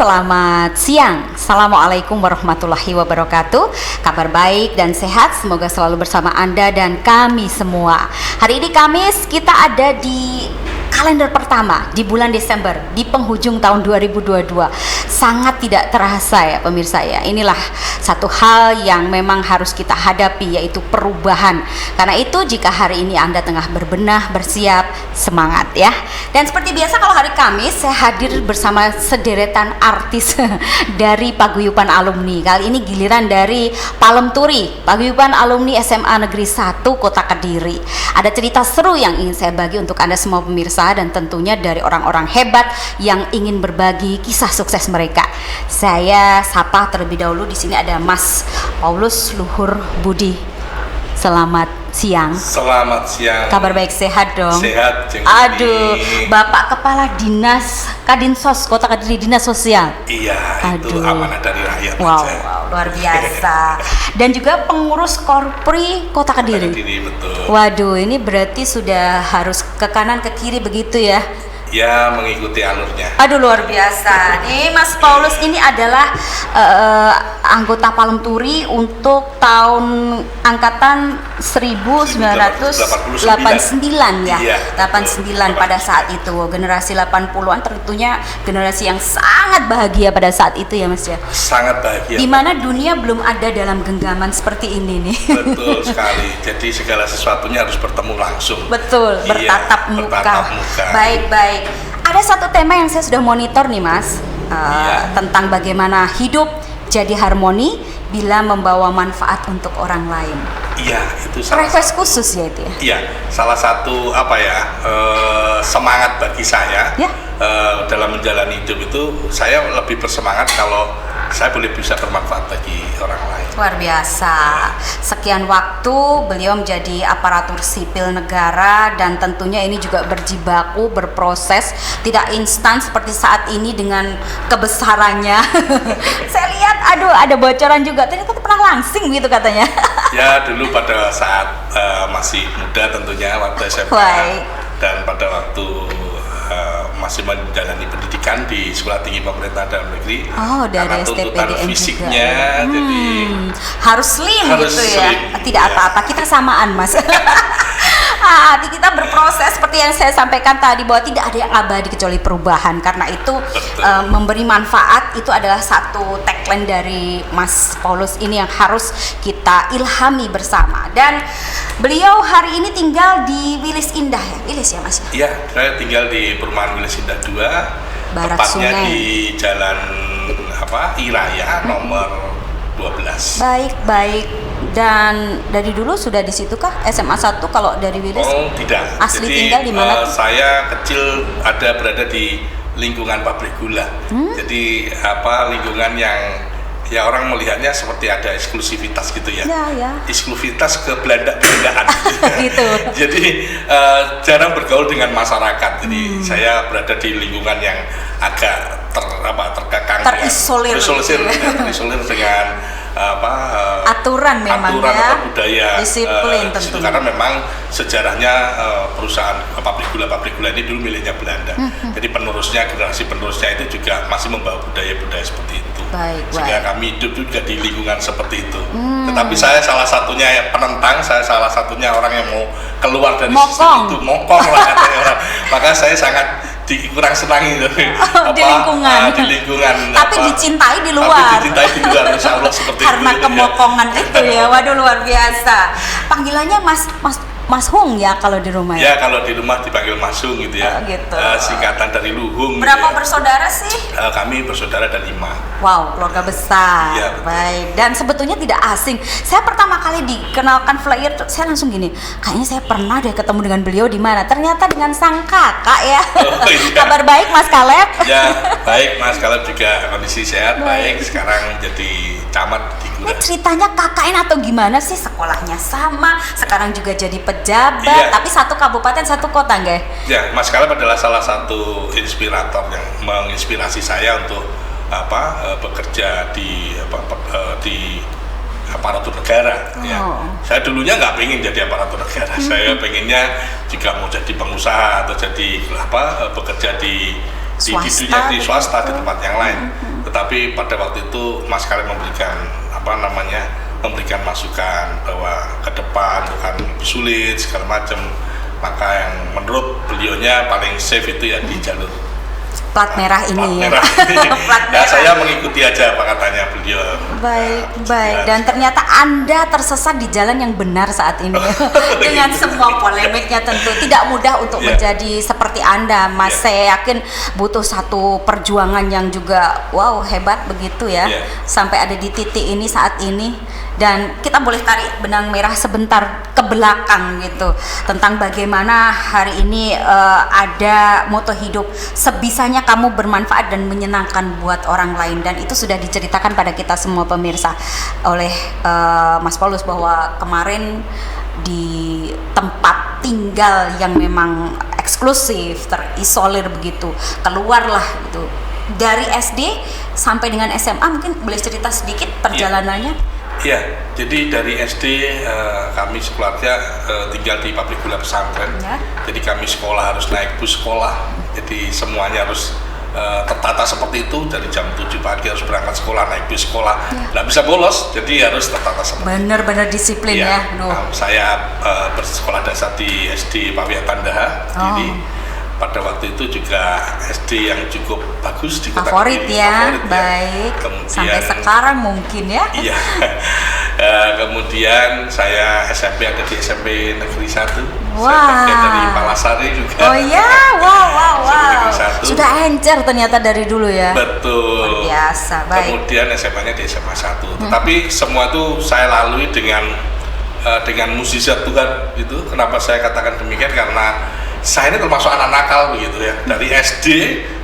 selamat siang. Assalamualaikum warahmatullahi wabarakatuh. Kabar baik dan sehat, semoga selalu bersama Anda dan kami semua. Hari ini Kamis, kita ada di kalender pertama di bulan Desember, di penghujung tahun 2022. Sangat tidak terasa ya pemirsa ya. Inilah satu hal yang memang harus kita hadapi, yaitu perubahan. Karena itu jika hari ini Anda tengah berbenah, bersiap, semangat ya. Dan seperti biasa kalau hari Kamis saya hadir bersama sederetan artis dari Paguyuban Alumni. Kali ini giliran dari Palem Turi, Paguyuban Alumni SMA Negeri 1 Kota Kediri. Ada cerita seru yang ingin saya bagi untuk Anda semua pemirsa, dan tentunya dari orang-orang hebat yang ingin berbagi kisah sukses mereka. Saya sapa terlebih dahulu, di sini ada Mas Paulus Luhur Budi. Selamat siang. Selamat siang. Kabar baik, sehat dong? Sehat. Aduh, Bapak Kepala Dinas Kadinsos Kota Kediri, Dinas Sosial. Iya, itu amanah dari rakyat. Wow, luar biasa. Dan juga pengurus Korpri Kota Kediri. Betul. Waduh, ini berarti sudah harus ke kanan ke kiri begitu ya? Ya, mengikuti alurnya. Aduh, luar biasa. Nih Mas Paulus ini adalah anggota Palem Turi untuk tahun angkatan 1989 ya. Iya, 89 pada saat itu. Generasi 80-an tentunya generasi yang sangat bahagia pada saat itu ya Mas ya. Sangat bahagia. Di mana dunia belum ada dalam genggaman seperti ini nih. Betul sekali. Jadi segala sesuatunya harus bertemu langsung. Betul, bertatap muka. Baik. Ada satu tema yang saya sudah monitor nih Mas, tentang bagaimana hidup jadi harmoni bila membawa manfaat untuk orang lain. Iya, itu salah request khusus ya itu ya. Iya, salah satu semangat bagi saya dalam menjalani hidup itu, saya lebih bersemangat kalau saya boleh bisa bermanfaat bagi orang lain. Luar biasa. Sekian waktu beliau menjadi aparatur sipil negara, dan tentunya ini juga berjibaku, berproses, tidak instan seperti saat ini dengan kebesarannya. Saya lihat, ada bocoran juga. Ternyata pernah langsing gitu katanya. Ya, dulu pada saat masih muda tentunya, waktu SMA. Dan pada waktu masih menjalani pendidikan di Sekolah Tinggi Pemerintah Dalam Negeri. Dari STPDN fisiknya juga. Jadi harus slim gitu ya. Tidak apa-apa, kita samaan Mas. Kita berproses seperti yang saya sampaikan tadi, bahwa tidak ada yang abadi kecuali perubahan. Karena itu memberi manfaat itu adalah satu tagline dari Mas Paulus ini yang harus kita ilhami bersama. Dan beliau hari ini tinggal di Wilis Indah ya, Wilis ya Mas? Iya, saya tinggal di perumahan Wilis Indah 2, Barat tepatnya Sungai. di Jalan Iraya nomor 12. Baik. Dan dari dulu sudah di situ kah? SMA 1 kalau dari Wilis? Oh, tidak. Asli Jadi, tinggal di mana? Saya kecil berada di lingkungan pabrik gula. Jadi lingkungan yang orang melihatnya seperti ada eksklusivitas gitu ya. Ya. Eksklusivitas ke Belandaan. Gitu. Jadi jarang bergaul dengan masyarakat. Jadi saya berada di lingkungan yang agak terkekang, terisolir dengan aturan memang atau budaya disiplin tentu. Karena memang sejarahnya perusahaan pabrik gula ini dulu miliknya Belanda. Jadi generasi penerusnya itu juga masih membawa budaya-budaya seperti itu. Sehingga kami hidup juga di lingkungan seperti itu. Tetapi saya salah satunya penentang, saya salah satunya orang yang mau keluar dari sistem itu, mokong lah katanya orang. Maka saya sangat kurang senangi di lingkungan. Tapi dicintai di luar. Insya Allah seperti karena itu. Kemokongan itu ya. Waduh, luar biasa. Panggilannya Mas Hung ya kalau di rumah ya? Ya, kalau di rumah dipanggil Mas Hung gitu ya. Gitu. Singkatan dari Luhung. Berapa bersaudara sih? Kami bersaudara ada 5. Wow, keluarga besar. Ya, baik. Dan sebetulnya tidak asing. Saya pertama kali dikenalkan flyer, saya langsung gini, kayaknya saya pernah deh ketemu dengan beliau di mana. Ternyata dengan sang kakak ya. Iya. Kabar baik Mas Kaleb? Ya, baik Mas Kaleb juga kondisi sehat, baik. Sekarang jadi camat di Gura. Ini ceritanya KKN atau gimana sih? Sekolahnya sama, sekarang juga jadi pejabat, tapi satu kabupaten satu kota nggak? Ya, Mas Kaleb adalah salah satu inspirator yang menginspirasi saya untuk bekerja di aparatur negara. Ya. Saya dulunya nggak pengen jadi aparatur negara. Saya pengennya juga mau jadi pengusaha atau jadi bekerja di swasta di tempat yang lain. Tetapi pada waktu itu Mas Karim memberikan masukan bahwa ke depan bukan lebih sulit segala macam. Maka yang menurut beliaunya paling safe itu ya di jalur plat merah ini ya. Plat merah. Saya mengikuti aja apa katanya beliau. Baik. Dan ternyata Anda tersesat di jalan yang benar saat ini. Dengan semua polemiknya tentu tidak mudah untuk menjadi seperti Anda, Mas. Saya yakin butuh satu perjuangan yang juga hebat begitu ya. Sampai ada di titik ini saat ini. Dan kita boleh tarik benang merah sebentar ke belakang gitu tentang bagaimana hari ini ada moto hidup sebisanya kamu bermanfaat dan menyenangkan buat orang lain, dan itu sudah diceritakan pada kita semua pemirsa oleh Mas Paulus bahwa kemarin di tempat tinggal yang memang eksklusif, terisolir begitu, keluarlah gitu dari SD sampai dengan SMA. Mungkin boleh cerita sedikit perjalanannya? Iya, jadi dari SD kami sekeluarga tinggal di pabrik gula pesantren. Jadi kami sekolah harus naik bus sekolah. Jadi semuanya harus tertata seperti itu. Dari jam 7 pagi harus berangkat sekolah, naik bus sekolah. Nggak bisa bolos, jadi harus tertata seperti itu. Benar-benar disiplin ya. Saya bersekolah dasar di SD Pawiya Tandaha. Jadi pada waktu itu juga SD yang cukup bagus di kota favorit ya. Baik. Kemudian, sampai sekarang mungkin ya. Iya. Kemudian saya SMP ada di SMP Negeri 1. Saya dari Palasari juga. Oh iya, wow. Sudah encer ternyata dari dulu ya. Betul. Luar biasa. Baik. Kemudian SMA-nya di SMA 1. Tetapi semua itu saya lalui dengan mukjizat Tuhan gitu. Kenapa saya katakan demikian? Karena saya ini termasuk anak nakal begitu ya. Dari SD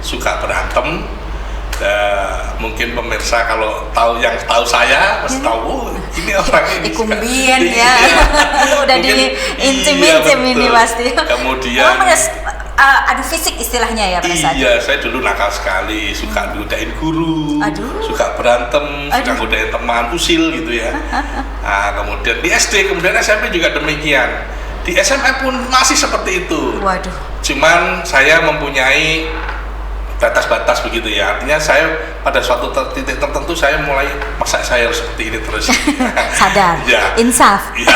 suka berantem. Mungkin pemirsa kalau tahu saya pasti tahu ini orang ini dikumbien ya. Udah diincim-incim ini pasti. Kemudian adu fisik istilahnya ya pada saat Iya, saya dulu nakal sekali, suka godain guru, suka berantem, suka godain teman, usil gitu ya. Kemudian di SD, kemudian SMP juga demikian. Di SMA pun masih seperti itu. Waduh. Cuman saya mempunyai batas-batas begitu ya. Artinya saya pada suatu titik tertentu saya mulai masa saya harus seperti ini terus. Sadar. Ya. Insaf. Ya.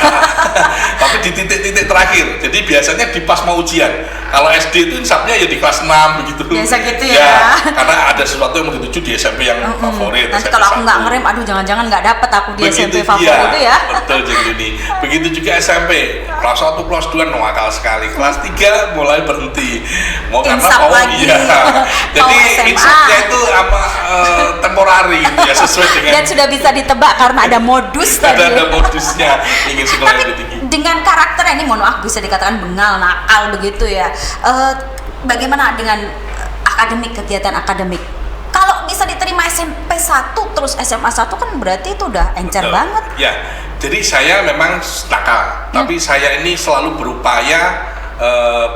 Tapi di titik-titik terakhir. Jadi biasanya di pas mau ujian. Kalau SD itu insafnya ya di kelas 6 begitu. Biasa gitu ya. Karena ada sesuatu yang mau dituju di SMP yang favorit. Nanti kalau aku nggak ngerem, aduh jangan-jangan nggak dapet aku di SMP favorit itu ya. Betul jadi. Begitu juga SMP. Kelas 1, kelas 2 nakal sekali. Kelas 3 mulai berhenti. Mau karena lagi. Jadi insafnya itu temporari gitu ya, sesuai dengan. Dan sudah bisa ditebak karena ada modus tadi. Ada modusnya ingin sekolah lebih tinggi. Dengan karakter ini, mohon maaf bisa dikatakan bengal, nakal begitu ya. Bagaimana dengan kegiatan akademik? Kalau bisa diterima SMP 1 terus SMA 1 kan berarti itu udah encer banget. Ya, jadi saya memang nakal, tapi saya ini selalu berupaya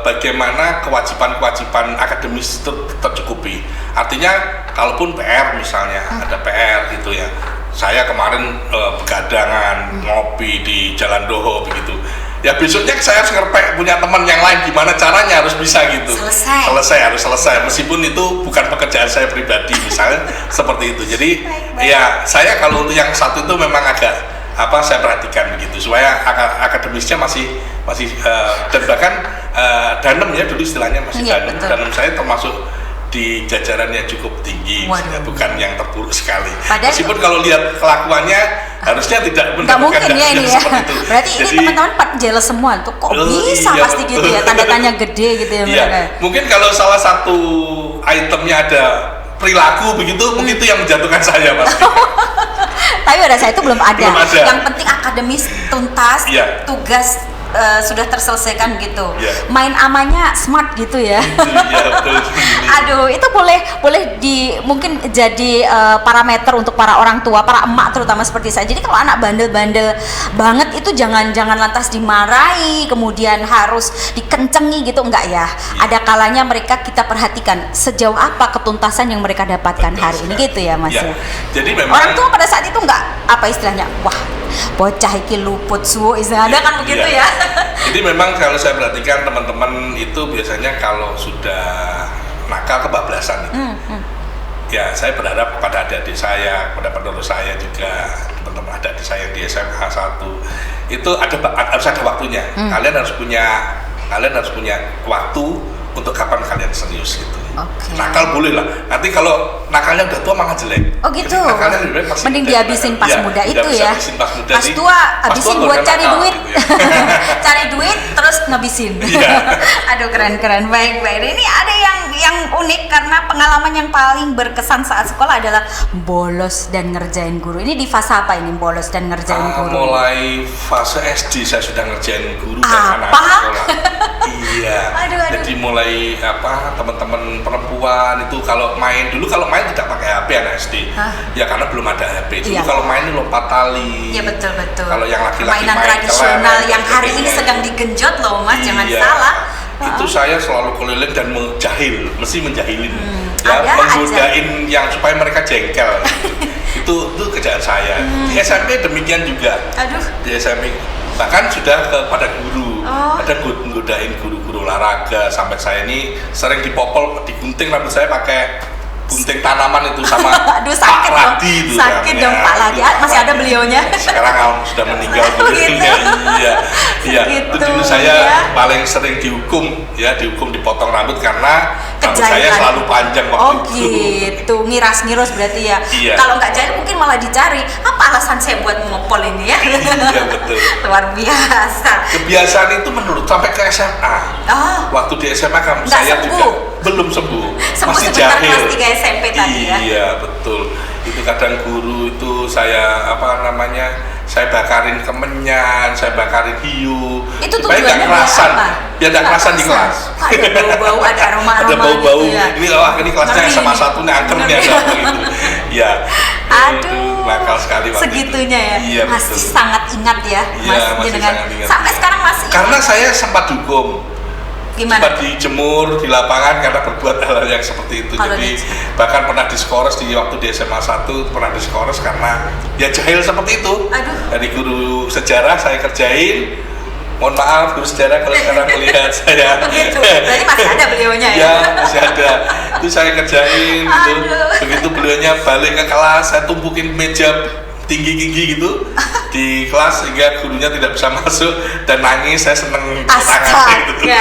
bagaimana kewajiban-kewajiban akademis tercukupi. Artinya kalaupun PR misalnya ada PR gitu ya, saya kemarin begadangan ngopi di Jalan Doho begitu ya, besoknya saya harus ngerpek punya teman yang lain gimana caranya harus bisa gitu, harus selesai meskipun itu bukan pekerjaan saya pribadi misalnya seperti itu. Jadi ya saya kalau untuk yang satu itu memang agak saya perhatikan begitu supaya akademisnya masih dan bahkan danem ya, dulu istilahnya masih danem saya termasuk di jajaran yang cukup tinggi, bukan yang terburuk sekali. Padahal meskipun kalau lihat kelakuannya harusnya tidak mungkin ya ini ya. Berarti ini teman-teman jealous semua tuh, kok bisa pasti gitu ya, tanda tanya gede gitu ya mereka. Mungkin kalau salah satu itemnya ada perilaku begitu, mungkin itu yang menjatuhkan saya pasti. Tapi pada saya itu belum ada. Yang penting akademis tuntas, tugas sudah terselesaikan gitu. Main amannya smart gitu ya. Betul. Aduh, itu boleh mungkin jadi parameter untuk para orang tua, para emak terutama seperti saya. Jadi kalau anak bandel-bandel banget itu jangan lantas dimarahi, kemudian harus dikencengi gitu, enggak ya. Ada kalanya mereka kita perhatikan sejauh apa ketuntasan yang mereka dapatkan hari ini gitu ya, Mas. Jadi memang orang tua pada saat itu enggak istilahnya, wah bocah iki luput suwo istilahnya kan begitu ya. Jadi memang kalau saya perhatikan teman-teman itu biasanya kalau sudah nakal kebablasan itu. ya saya berharap kepada adik-adik saya, kepada penerus saya juga, teman-teman adik-adik saya di SMA 1 itu harus ada waktunya. Kalian harus punya waktu untuk kapan kalian serius gitu. Nakal boleh lah. Nanti kalau nakalnya udah tua malah jelek. Oh gitu. Jadi nakalnya lebih baik mending dihabisin pas muda itu ya. Pas tua tua habisin buat cari duit. Gitu ya. Cari duit terus ngabisin. Aduh keren. Baik. Ini ada yang unik karena pengalaman yang paling berkesan saat sekolah adalah bolos dan ngerjain guru. Ini di fase apa ini bolos dan ngerjain guru? Mulai fase SD saya sudah ngerjain guru Apa? dan anak sekolah. Iya. Aduh. Jadi mulai teman-teman perempuan itu kalau main tidak pakai HP anak SD. Ya karena belum ada HP. Dulu kalau main itu lompat tali. Iya betul. Kalau yang laki-laki mainan tradisional yang hari ini sedang digenjot loh Mas, jangan salah. Itu saya selalu keliling dan mesti menjahilin. Menggodain yang supaya mereka jengkel. Itu kerjaan saya. Di SMP demikian juga. Di SMP bahkan sudah kepada guru. Ada nggodain guru-guru olahraga sampai saya ini sering dipopol, digunting rambut saya pakai gunting tanaman itu sama Pak Radi itu. Sakit dong Pak Radi. Masih ada beliaunya. Sekarang sudah meninggal beliaunya. Iya. Itu dulu saya paling sering dihukum dipotong rambut karena rambut saya selalu panjang waktu itu. Gitu. Ngiras berarti ya. Iya. Kalau nggak jahil mungkin malah dicari. Apa alasan saya buat ngopol ini ya? Iya betul. Luar biasa. Kebiasaan itu menurut sampai ke SMA. Waktu di SMA saya juga belum sembuh. Masih jahil. Kelas 3 SMP tadi ya. Iya betul. Itu kadang guru itu saya saya bakarin kemenyan, saya bakarin hiu. Itu supaya nggak kerasan. Biar nggak kerasan di kelas. Ada bau-bau, ada aroma-aroma. Ada bau-bau. Gitu ya. Ini kelasnya SMA 1 nih angker nih ada gitu. Iya. Aduh. Nakal sekali waktu segitunya ya. Iya, masih betul. sangat ingat ya. Iya, masih sangat ingat. Sampai sekarang masih. Karena saya sempat dihukum. Gimana? Sempat dijemur di lapangan karena berbuat hal yang seperti itu. Jadi bahkan pernah diskores waktu di SMA 1 pernah diskores karena ya jahil seperti itu. Dari guru sejarah saya kerjain. Mohon maaf guru sejarah kalau sekarang melihat saya. Begitu. Berarti masih ada beliaunya ya? Ya masih ada. Itu saya kerjain gitu. Begitu beliaunya balik ke kelas saya tumpukin meja tinggi gitu di kelas sehingga gurunya tidak bisa masuk dan nangis. Saya seneng tangan gitu.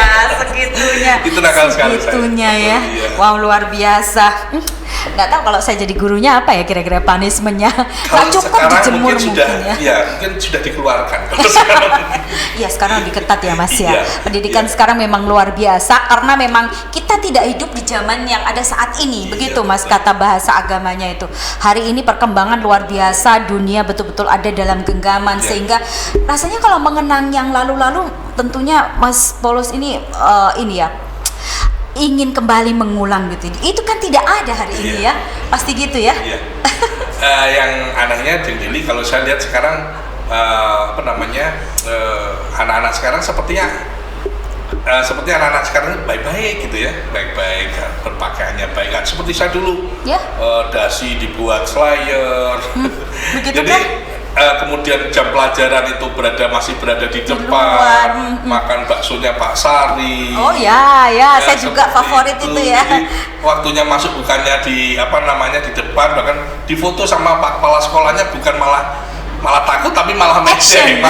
Segitunya. Itu nakal sekali segitunya saya. Ya. Wow luar biasa. Nggak tahu kalau saya jadi gurunya apa ya kira-kira punishment-nya. Nggak cukup dijemur mungkin ya. Mungkin sudah dikeluarkan. Iya sekarang lebih ketat ya Mas ya. Pendidikan iya. Sekarang memang luar biasa karena memang kita tidak hidup di zaman yang ada saat ini. Begitu Mas kata bahasa agamanya itu. Hari ini perkembangan luar biasa, dunia betul-betul ada dalam genggaman sehingga rasanya kalau mengenang yang lalu-lalu tentunya Mas Paulus ini ya ingin kembali mengulang gitu. Itu kan tidak ada hari ini ya. Pasti gitu ya. Iya. Yang anehnya Deli kalau saya lihat sekarang anak-anak sekarang seperti anak-anak sekarang baik-baik gitu ya. Baik-baik, berpakaiannya baik kan seperti saya dulu. Dasi dibuat slayer. Begitu jadi kemudian jam pelajaran itu masih berada di depan, makan baksonya Pak Sari. Oh ya, saya juga favorit itu ya. Jadi, waktunya masuk bukannya di depan, bahkan difoto sama Pak Kepala Sekolahnya bukan malah takut tapi malah action.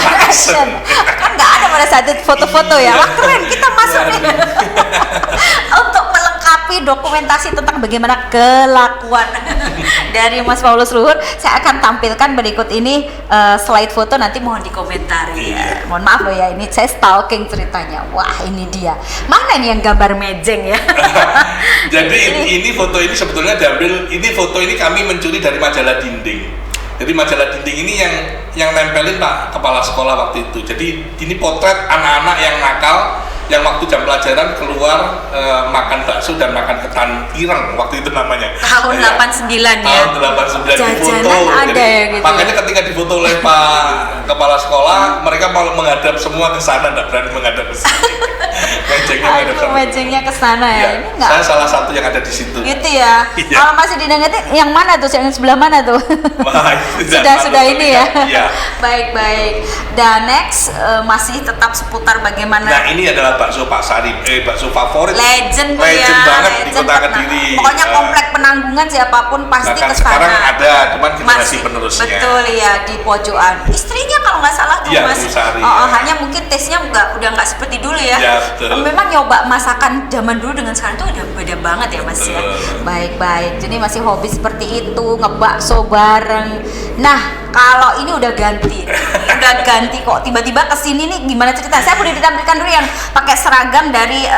Kan nggak ada pada saat itu foto-foto ya. Wah keren, kita masuk nih. Untuk melengkapi dokumentasi tentang bagaimana kelakuan dari Mas Paulus Luhur, saya akan tampilkan berikut ini slide foto, nanti mohon dikomentari ya. Mohon maaf loh ya, ini saya stalking ceritanya. Wah ini dia. Mana nih yang gambar mejeng ya? Jadi ini foto ini sebetulnya foto ini kami mencuri dari majalah Dinding. Jadi majalah Dinding ini yang nempelin Pak Kepala Sekolah waktu itu. Jadi ini potret anak-anak yang nakal yang waktu jam pelajaran keluar makan bakso dan makan ketan ireng waktu itu namanya. Tahun 89 ya. Tahun 89 difoto. Ada ya gitu. Makanya ketika difoto oleh Pak Kepala Sekolah, mereka mau menghadap semua ke sana, enggak berani menghadap ke sini. Mejengnya ke sana ya. Ini enggak. Saya salah satu yang ada di situ. Gitu ya. Kalau masih didengerin yang mana tuh? Yang sebelah mana tuh? Sudah ini ya. Iya. Baik. Dan next masih tetap seputar bagaimana. Nah, ini adalah bakso Pak Sari, bakso favorit. Legend banget di legend Kota Kediri. Pokoknya komplek Penanggungan siapapun pasti Bahkan ke sana. sekarang ada, cuman generasi penerusnya. Betul ya, di pojokan. Istrinya kalau nggak salah tuh Iya, Mas. Bu Sari, Hanya mungkin tesnya udah nggak seperti dulu ya. Ya, betul. Memang nyoba masakan zaman dulu dengan sekarang tuh udah beda banget ya Mas ya. Baik. Jadi masih hobi seperti itu, ngebakso bareng. Nah, kalau ini udah ganti kok tiba-tiba kesini nih gimana cerita? Saya boleh ditampilkan dulu yang pakai seragam dari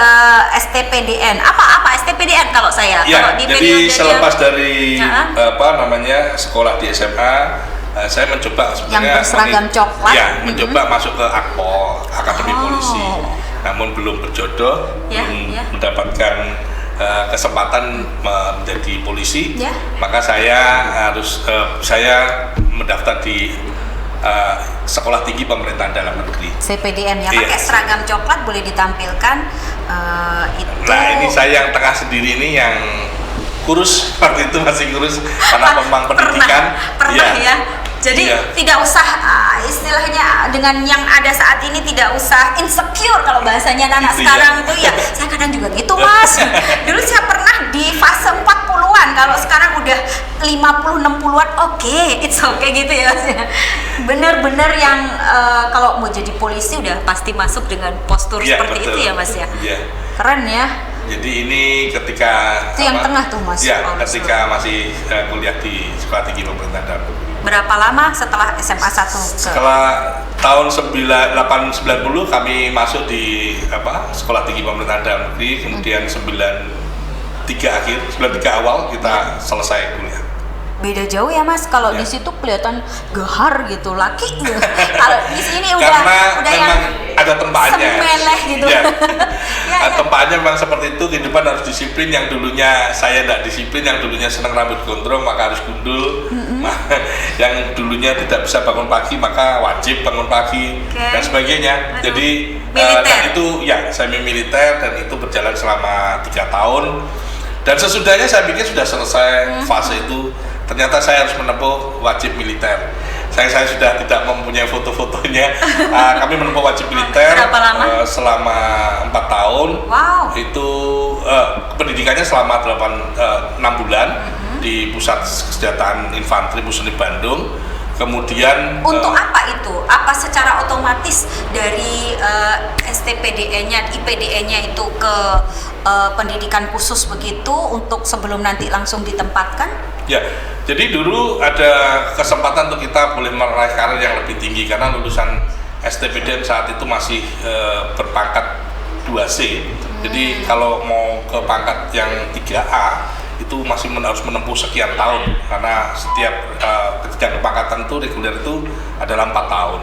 STPDN. Apa STPDN kalau saya? Ya, kalau di jadi selepas dari sekolah di SMA, saya mencoba sebenarnya yang berseragam coklat. Ya, mencoba masuk ke Akpol, Akademi Polisi. Namun belum berjodoh, belum mendapatkan kesempatan menjadi polisi. Maka saya mendaftar di Sekolah Tinggi Pemerintahan Dalam Negeri. CPDN ya, pakai seragam coklat boleh ditampilkan itu. Nah, ini saya yang tengah sendiri ini yang kurus, waktu itu masih kurus karena memang pendidikan. Pernah ya. Jadi tidak usah istilahnya dengan yang ada saat ini tidak usah insecure kalau bahasanya anak sekarang tuh ya. Saya kadang juga gitu Mas. Dulu saya pernah di fase 40-an, kalau sekarang udah 50-60-an it's okay gitu ya Mas. Bener-bener yang kalau mau jadi polisi udah pasti masuk dengan postur seperti itu ya Mas ya. Keren ya. Jadi ini ketika itu yang tengah tuh Mas. Ketika masih kuliah di Sekolah Tinggi Pemerintahan Dalam Negeri. Berapa lama setelah SMA 1? Setelah tahun 1890 kami masuk di Sekolah Tinggi Pemerintahan Dalam Negeri, kemudian 93 awal kita selesai kuliah. Beda jauh ya Mas, kalau di situ kelihatan gahar gitu, laki gitu. Kalau di sini udah memang ada tempaannya. Semeleh gitu. Tempaannya memang seperti itu, kehidupan harus disiplin. Yang dulunya saya tidak disiplin, yang dulunya senang rambut gondrong maka harus gundul. Yang dulunya tidak bisa bangun pagi maka wajib bangun pagi dan sebagainya. Jadi dan itu saya militer dan itu berjalan selama 3 tahun. Dan sesudahnya saya pikir sudah selesai fase itu. Ternyata saya harus menempuh wajib militer. Saya sudah tidak mempunyai foto-fotonya. Kami menempuh wajib militer selama 4 tahun. Wow. Itu pendidikannya selama 6 bulan di Pusat Kesejahteraan Infanteri Muslim Bandung. Kemudian untuk apa itu? Apa secara otomatis dari STPDN-nya, IPDN-nya itu ke pendidikan khusus begitu untuk sebelum nanti langsung ditempatkan? Ya, jadi dulu ada kesempatan untuk kita boleh meraih karir yang lebih tinggi karena lulusan STPDN saat itu masih berpangkat 2C. Jadi kalau mau ke pangkat yang 3A itu masih harus menempuh sekian tahun karena setiap ketika kepangkatan itu reguler itu adalah 4 tahun.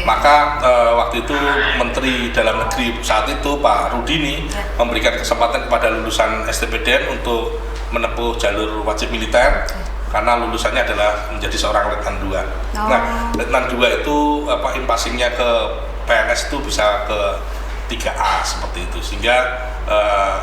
Maka waktu itu Menteri Dalam Negeri saat itu Pak Rudini memberikan kesempatan kepada lulusan STPDN untuk menempuh jalur wajib militer karena lulusannya adalah menjadi seorang letnan 2. Nah, letnan 2 itu impasingnya ke PNS itu bisa ke 3A seperti itu, sehingga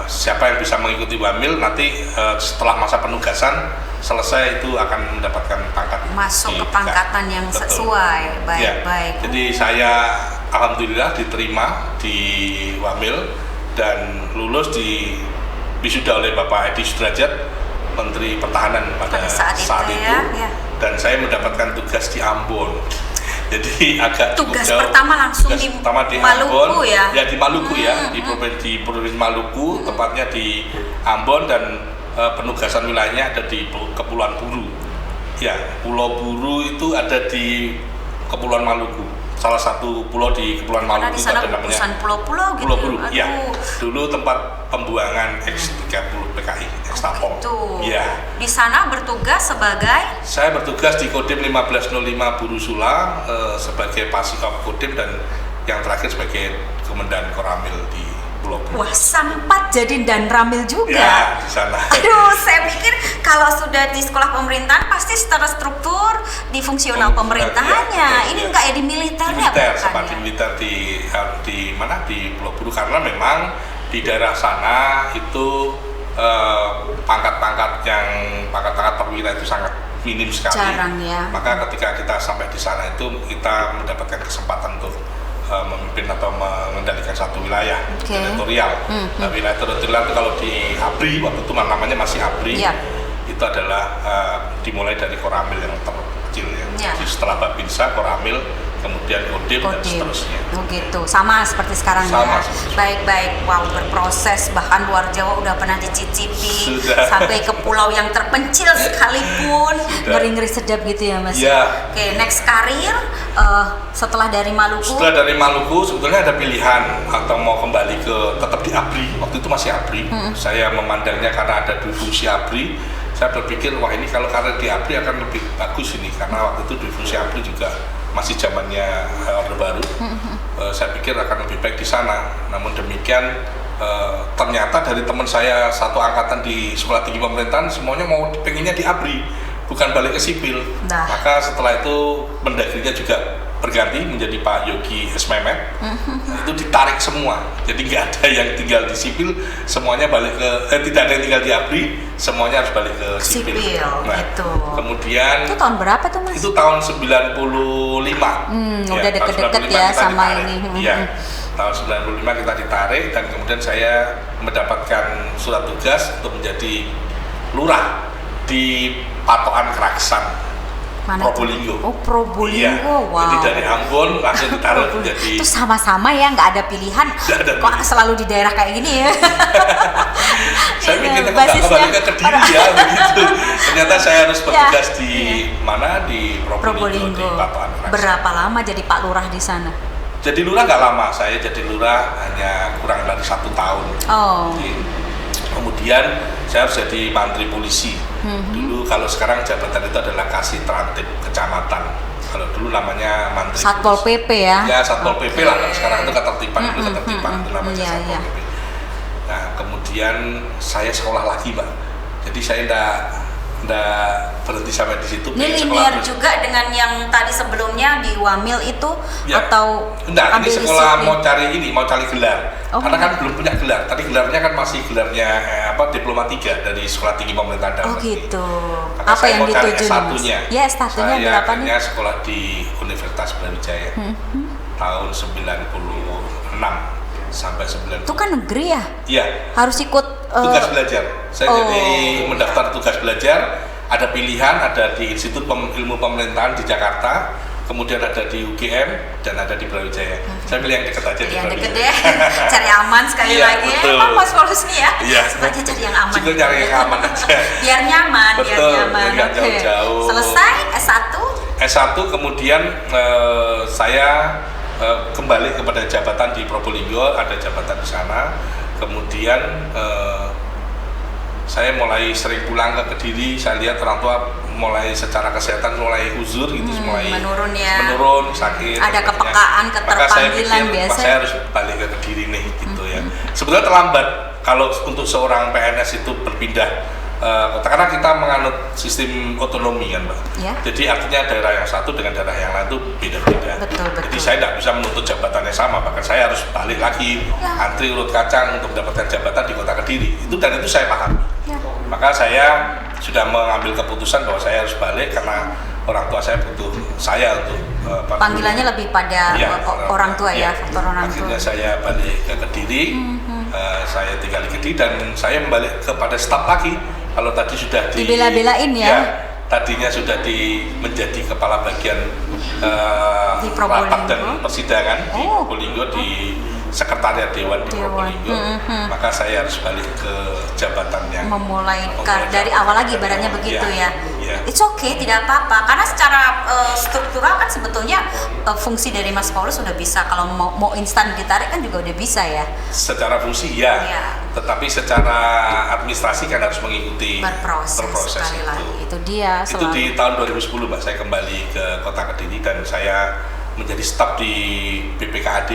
siapa yang bisa mengikuti Wamil nanti setelah masa penugasan selesai itu akan mendapatkan pangkat masuk ke pangkatan yang sesuai. Baik. Jadi saya alhamdulillah diterima di Wamil dan lulus di wisuda oleh Bapak Edi Sudrajat, Menteri Pertahanan pada saat itu. Dan saya mendapatkan tugas di Ambon. Jadi agak tugas pertama langsung di Maluku ya? Ya di Maluku di Provinsi Maluku, tepatnya di Ambon, dan penugasan wilayahnya ada di Kepulauan Buru. Ya, Pulau Buru itu ada di Kepulauan Maluku. Salah satu pulau di Kepulauan Maluku itu ada namanya pulau-pulau gitu. Pulau Buru. Ya. Dulu tempat pembuangan X-30 PKI, X-Tapong. Ya. Di sana bertugas sebagai? Saya bertugas di Kodim 1505 Buru Sula sebagai Pasikop Kodim dan yang terakhir sebagai Komandan Koramil di Pulau Buru. Wah, sempat jadi dan ramil juga. Ya, di sana. Aduh, saya pikir kalau sudah di sekolah pemerintahan pasti secara struktur di fungsional pemerintahannya. Ini enggak ya di militernya? Militer, sempat di militer di mana di Pulau Buru karena memang di daerah sana itu pangkat-pangkat perwira itu sangat minim sekali. Jarang ya. Maka ketika kita sampai di sana itu kita mendapatkan kesempatan untuk memimpin atau mengendalikan satu wilayah teritorial. Nah, wilayah teritorial itu kalau di ABRI, waktu itu namanya masih ABRI, itu adalah dimulai dari Koramil yang terkecil ya. Jadi setelah Babinsa, Koramil, kemudian Kodim dan seterusnya. Oh gitu, sama seperti sekarang sama, ya. Baik-baik, wow, berproses, bahkan luar Jawa udah pernah dicicipi, sampai ke pulau yang terpencil sekalipun, ngeri-ngeri sedap gitu ya Mas. Ya. Oke, next karir setelah dari Maluku. Setelah dari Maluku sebetulnya ada pilihan atau mau kembali ke tetap di ABRI, waktu itu masih ABRI. Saya memandangnya karena ada dua fungsi ABRI. Saya berpikir wah ini kalau karir di ABRI akan lebih bagus ini, karena waktu itu dua fungsi ABRI juga masih zamannya Orde Baru. Saya pikir akan lebih baik di sana. Namun demikian ternyata dari teman saya satu angkatan di Sekolah Tinggi Pemerintahan semuanya mau pengennya di ABRI, bukan balik ke sipil. Maka setelah itu Mendagrinya juga berganti menjadi Pak Yogi S. Mehmet. Itu ditarik semua, jadi nggak ada yang tinggal di sipil, semuanya balik ke tidak ada yang tinggal di ABRI, semuanya harus balik ke sipil. Nah, gitu. Kemudian itu tahun berapa tuh Mas? Itu tahun 95. Udah deket-deket ya sama ini. Iya. Tahun 95 kita ditarik dan kemudian saya mendapatkan surat tugas untuk menjadi lurah di Patokan Keraksan. Probolinggo. Oh, Probolinggo, wow. Jadi dari Ambon langsung ditaruh menjadi. Itu sama-sama ya, nggak ada pilihan. Kok selalu di daerah kayak gini ya? Saya mikirnya kok nggak kembali ke Kediri ya, begitu. Ternyata saya harus bertugas di mana, di Probolinggo, di Patokan Keraksan. Berapa lama jadi Pak Lurah di sana? Jadi lurah nggak lama, saya jadi lurah hanya kurang dari 1 tahun. Kemudian saya harus jadi mantri polisi. Dulu kalau sekarang jabatan itu adalah kasih terantip kecamatan. Kalau dulu namanya mantri Satpol polisi. PP ya? Ya Satpol PP lah. Kalau sekarang itu ketertiban, dulu ketertiban itu namanya Satpol PP. Nah kemudian saya sekolah lagi Mbak. Jadi saya nggak berhenti sampai di situ. Ini linear juga dengan yang tadi sebelumnya di Wamil itu atau enggak, ini sekolah mau cari gelar. Karena kan belum punya gelar. Tadi gelarnya kan masih gelarnya Diploma 3 dari Sekolah Tinggi Pemerintahan dan Menteri. Gitu. Maka apa yang dituju S1-nya? Ya, S1-nya berapa nih? Saya sekolah di Universitas Brawijaya. Tahun 96 sampai 90. Itu kan negeri ya? Iya. Harus ikut tugas belajar. Saya jadi mendaftar tugas belajar. Ada pilihan, ada di Institut Ilmu Pemerintahan di Jakarta, kemudian ada di UGM dan ada di Brawijaya. Saya pilih yang dekat aja di Brawijaya. Yang dekat deh, cari aman sekali lagi. Emang Mas Polisi ya? Suka aja cari yang aman. Juga cari yang aman aja. Biar nyaman, biar nggak jauh-jauh. Selesai S1? S1 kemudian saya kembali kepada jabatan di Probolinggo, ada jabatan di sana. Kemudian saya mulai sering pulang ke Kediri. Saya lihat orang tua mulai secara kesehatan mulai uzur gitu, mulai menurun, sakit. Ada kepekaan, keterpanggilan biasa. Saya harus balik ke Kediri nih gitu ya. Sebetulnya terlambat kalau untuk seorang PNS itu berpindah karena kita menganut sistem otonomi kan Mbak. Jadi artinya daerah yang satu dengan daerah yang lain itu beda-beda. Jadi saya tidak bisa menuntut jabatannya sama, bahkan saya harus balik lagi antri urut kacang untuk mendapatkan jabatan di Kota Kediri. Dan itu saya pahami. Maka saya sudah mengambil keputusan bahwa saya harus balik karena orang tua saya butuh saya untuk panggilannya lebih pada orang tua ya, faktor orang tua. Akhirnya saya balik ke Kediri. Saya tinggal di Kediri dan saya balik kepada staf lagi. Kalau tadi sudah dibela-belain ya. Tadinya sudah menjadi kepala bagian rapat dan persidangan di Probolinggo, di Sekretariat Dewan di Probolinggo. Maka saya harus balik ke jabatan yang memulai dari awal lagi, ibaratnya begitu ya. It's okay, tidak apa-apa. Karena secara struktural kan sebetulnya fungsi dari Mas Paulus sudah bisa. Kalau mau instan ditarik kan juga udah bisa ya. Secara fungsi ya. Tetapi secara administrasi kan harus mengikuti berproses itu dia. Itu di tahun 2010 Mbak, saya kembali ke Kota Kediri dan saya menjadi staf di BPKAD,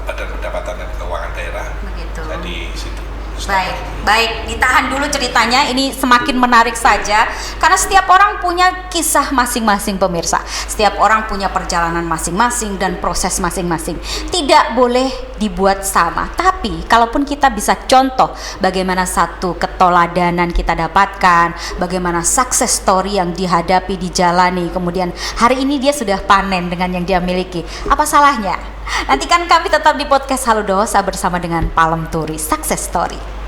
Badan Pendapatan dan Keuangan Daerah. Begitu. Saya di situ. Baik. Baik, ditahan dulu ceritanya, ini semakin menarik saja karena setiap orang punya kisah masing-masing pemirsa. Setiap orang punya perjalanan masing-masing dan proses masing-masing. Tidak boleh dibuat sama. Tapi kalaupun kita bisa contoh bagaimana satu ketoladanan kita dapatkan, bagaimana success story yang dihadapi, dijalani, kemudian hari ini dia sudah panen dengan yang dia miliki. Apa salahnya? Nantikan kami tetap di podcast Halo Dosa bersama dengan Palem Turi Success Story.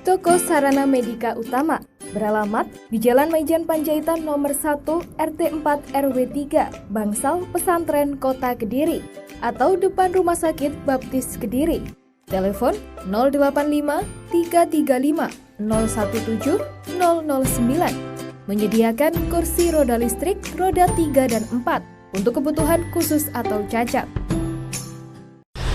Toko Sarana Medika Utama beralamat di Jalan Maijan Panjaitan nomor 1 RT 4 RW 3 Bangsal Pesantren Kota Kediri atau depan Rumah Sakit Baptis Kediri. Telepon 085 335 017 009. Menyediakan kursi roda listrik roda 3 dan 4 untuk kebutuhan khusus atau cacat.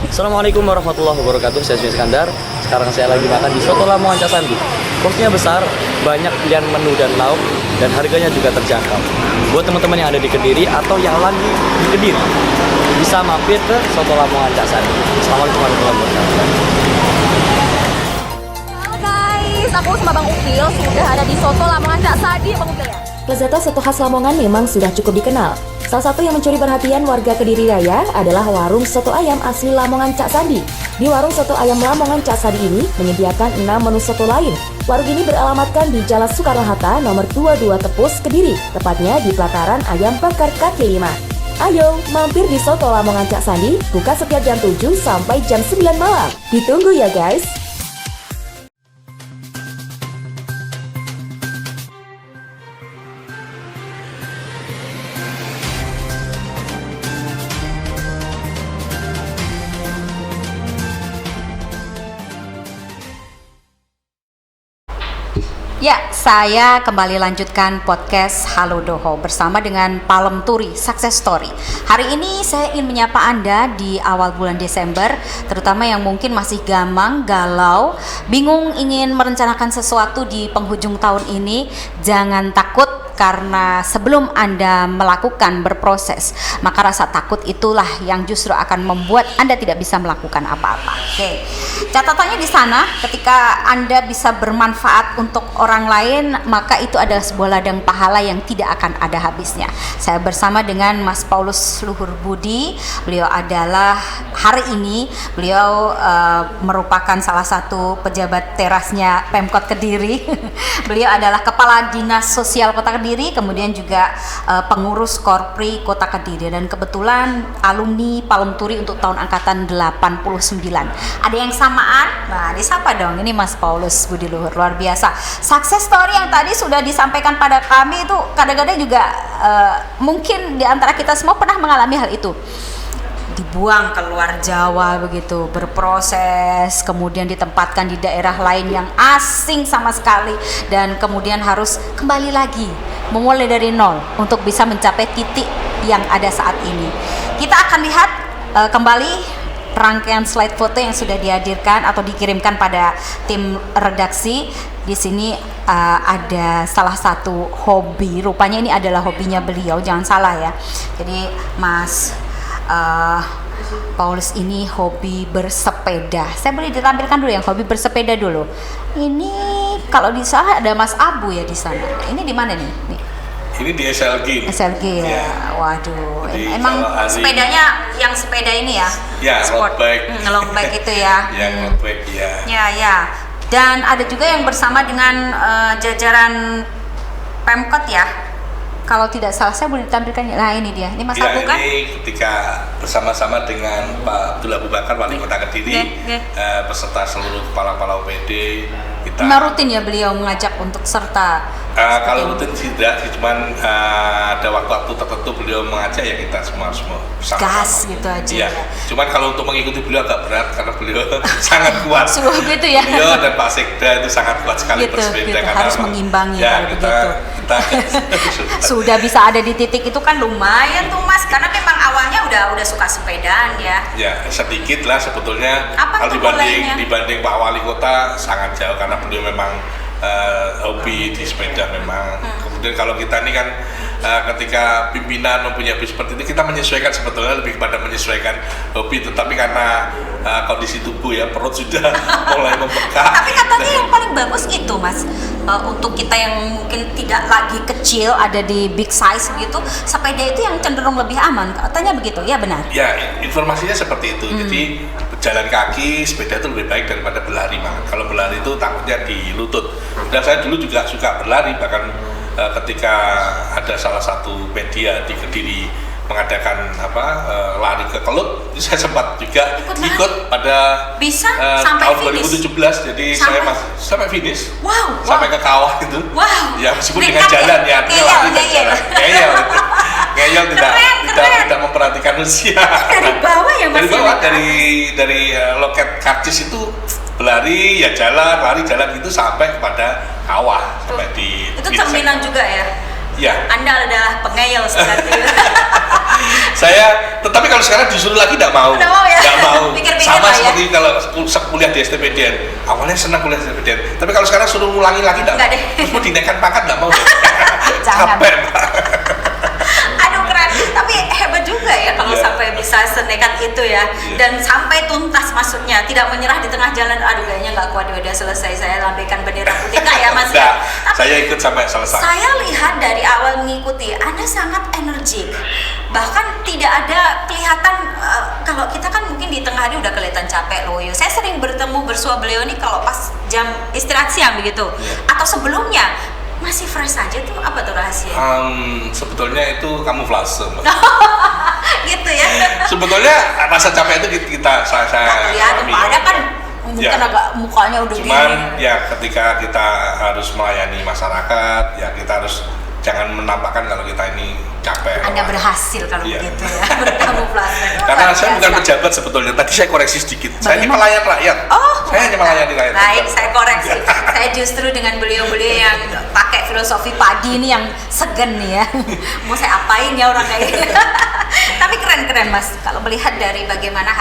Assalamualaikum warahmatullahi wabarakatuh, saya Zumi Iskandar. Sekarang saya lagi makan di Soto Lamongan Cak Sandi. Porsinya besar, banyak pilihan menu dan lauk, dan harganya juga terjangkau. Buat teman-teman yang ada di Kediri atau yang lagi di Kediri, bisa mampir ke Soto Lamongan Cak Sandi. Assalamualaikum warahmatullahi wabarakatuh. Halo guys, aku sama Bang Ukil sudah ada di Soto Lamongan Cak Sandi, Bang Ukil ya. Lezat soto khas Lamongan memang sudah cukup dikenal. Salah satu yang mencuri perhatian warga Kediri Raya adalah warung soto ayam asli Lamongan Cak Sandi. Di warung soto ayam Lamongan Cak Sandi ini menyediakan 6 menu soto lain. Warung ini beralamatkan di Jalan Soekarno-Hatta nomor 22 Tepus, Kediri, tepatnya di pelataran Ayam Bakar Kaki 5. Ayo, mampir di Soto Lamongan Cak Sandi, buka setiap jam 7 sampai jam 9 malam. Ditunggu ya guys! Ya, saya kembali lanjutkan podcast Halo Doho bersama dengan Palem Turi Success Story. Hari ini saya ingin menyapa Anda di awal bulan Desember, terutama yang mungkin masih gamang, galau, bingung ingin merencanakan sesuatu di penghujung tahun ini. Jangan takut, karena sebelum Anda melakukan berproses, maka rasa takut itulah yang justru akan membuat Anda tidak bisa melakukan apa-apa. Oke. Catatannya di sana, ketika Anda bisa bermanfaat untuk orang lain, maka itu adalah sebuah ladang pahala yang tidak akan ada habisnya. Saya bersama dengan Mas Paulus Luhur Budi. Beliau adalah hari ini beliau merupakan salah satu pejabat terasnya Pemkot Kediri. Beliau adalah Kepala Dinas Sosial Kota Kediri, kemudian juga pengurus Korpri Kota Kediri, dan kebetulan alumni Palem Turi untuk tahun angkatan 89. Ada yang samaan? Nah, disapa dong, ini Mas Paulus Budi Luhur, luar biasa. Success story yang tadi sudah disampaikan pada kami itu kadang-kadang juga mungkin di antara kita semua pernah mengalami hal itu. Dibuang ke luar Jawa begitu, berproses, kemudian ditempatkan di daerah lain yang asing sama sekali, dan kemudian harus kembali lagi memulai dari nol untuk bisa mencapai titik yang ada saat ini. Kita akan lihat kembali rangkaian slide foto yang sudah dihadirkan atau dikirimkan pada tim redaksi. Di sini ada salah satu hobi, rupanya ini adalah hobinya beliau, jangan salah ya. Jadi Mas Paulus ini hobi bersepeda. Saya boleh ditampilkan dulu yang hobi bersepeda dulu. Ini kalau di sana ada Mas Abu ya di sana. Ini di mana nih? Ini di SLG. SLG ya. Waduh. Jadi emang sepedanya yang sepeda ini ya? Ya, sport. road bike. Long bike itu ya. Yang road bike ya. Ya. Dan ada juga yang bersama dengan jajaran Pemkot ya. Kalau tidak salah saya boleh ditampilkan. Nah, ini dia. Ini Mas Abu kan? Ini ketika bersama-sama dengan Pak Abdul Abu Bakar, Wali Kota Kediri, beserta seluruh kepala-kepala UPD, kita. Nah, rutin ya beliau mengajak untuk serta. Kalau rutin tidak sih, cuman ada waktu-waktu tertentu beliau mengajak ya kita semua bersama. Gas gitu aja. Iya. Cuman kalau untuk mengikuti beliau agak berat karena beliau sangat kuat. Suruh gitu ya. Beliau dan Pak Sekda itu sangat kuat sekali gitu, bersepeda. gitu. Harus mengimbangi ya, kalau begitu. juta. Sudah bisa ada di titik itu kan lumayan tuh Mas, karena memang awalnya udah suka sepedaan ya. Ya sedikit lah sebetulnya. Apa kalau dibanding Pak Wali Kota sangat jauh karena beliau memang hobi di sepeda memang. Kemudian kalau kita ini kan ketika pimpinan mempunyai hobi seperti itu, kita menyesuaikan, sebetulnya lebih kepada menyesuaikan hobi, tetapi karena kondisi tubuh ya, perut sudah mulai membengkak. Tapi katanya yang paling bagus itu Mas, untuk kita yang mungkin tidak lagi kecil, ada di big size gitu, sepeda itu yang cenderung lebih aman, katanya begitu, ya benar? Ya, informasinya seperti itu. Jadi jalan kaki, sepeda itu lebih baik daripada berlari. Kalau berlari itu takutnya di lutut. Dan saya dulu juga suka berlari, bahkan ketika ada salah satu media di Kediri mengadakan lari ke Kelut, saya sempat juga ikut pada bisa sampai tahun finish? 2017. Jadi saya sampai finish. Wow, sampai ke kawah itu. Wow. Ya meskipun dengan jalan ya, ngeyel tidak memperhatikan usia. Dari bawah ya Mas? Dari bawah, dari loket karcis itu berlari ya jalan, lari jalan itu sampai kepada kawah, sampai di itu cerminan juga ya? Ya. Anda adalah pengeyel seperti itu. Tetapi kalau sekarang disuruh lagi tidak mau. Nggak mau ya? Nggak mau. Pikir-pikir Sama lah ya? seperti kalau kuliah di STPDN. Awalnya senang kuliah di STPDN, tapi kalau sekarang suruh ngulangi lagi tidak mau. Nggak deh. Terus mau dinaikkan pangkat nggak mau. Jangan. Capek, Pak. Aduh keren, tapi hebat juga ya kalau sampai bisa senekat itu ya, dan sampai tuntas maksudnya, tidak menyerah di tengah jalan. Aduh kayaknya nggak kuat, udah selesai saya lambaikan bendera putih ya Mas ya. Saya ikut sampai selesai. Saya lihat dari awal mengikuti, Anda sangat energik, bahkan tidak ada kelihatan kalau kita kan mungkin di tengah hari udah kelihatan capek loyo. Saya sering bersua beliau nih kalau pas jam istirahat siang begitu, atau sebelumnya masih fresh aja tuh. Apa tuh rahasia? Sebetulnya itu kamuflase, Mbak. Gitu ya. Sebetulnya rasa capek itu saya lihat ada kan mungkin agak mukanya udah cuman gini. ya ketika kita harus melayani masyarakat, ya kita harus jangan menampakkan kalau kita ini capek. Anda berhasil kalau begitu ya, berkamuflase. Karena saya bukan pejabat sebetulnya. Tadi saya koreksi sedikit. Saya ini pelayan rakyat. Saya hanya melayani rakyat. Baik, saya koreksi. Saya justru dengan beliau-beliau yang pakai filosofi padi ini yang segen nih ya. Mau saya apain ya orang kayak gitu. Tapi keren-keren Mas. Kalau melihat dari bagaimana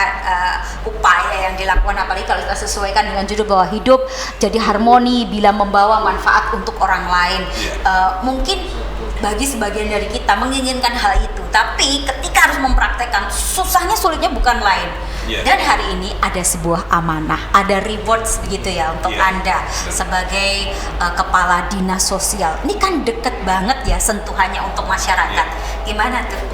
upaya yang dilakukan, apalagi kalau kita sesuaikan dengan judul bahwa hidup jadi harmoni bila membawa manfaat untuk orang lain. Mungkin bagi sebagian dari kita menginginkan hal itu, tapi ketika harus mempraktekkan, sulitnya bukan lain. Dan hari ini ada sebuah amanah, ada rewards begitu ya untuk Anda sebagai kepala dinas sosial. Ini kan deket banget ya sentuhannya untuk masyarakat. Gimana tuh?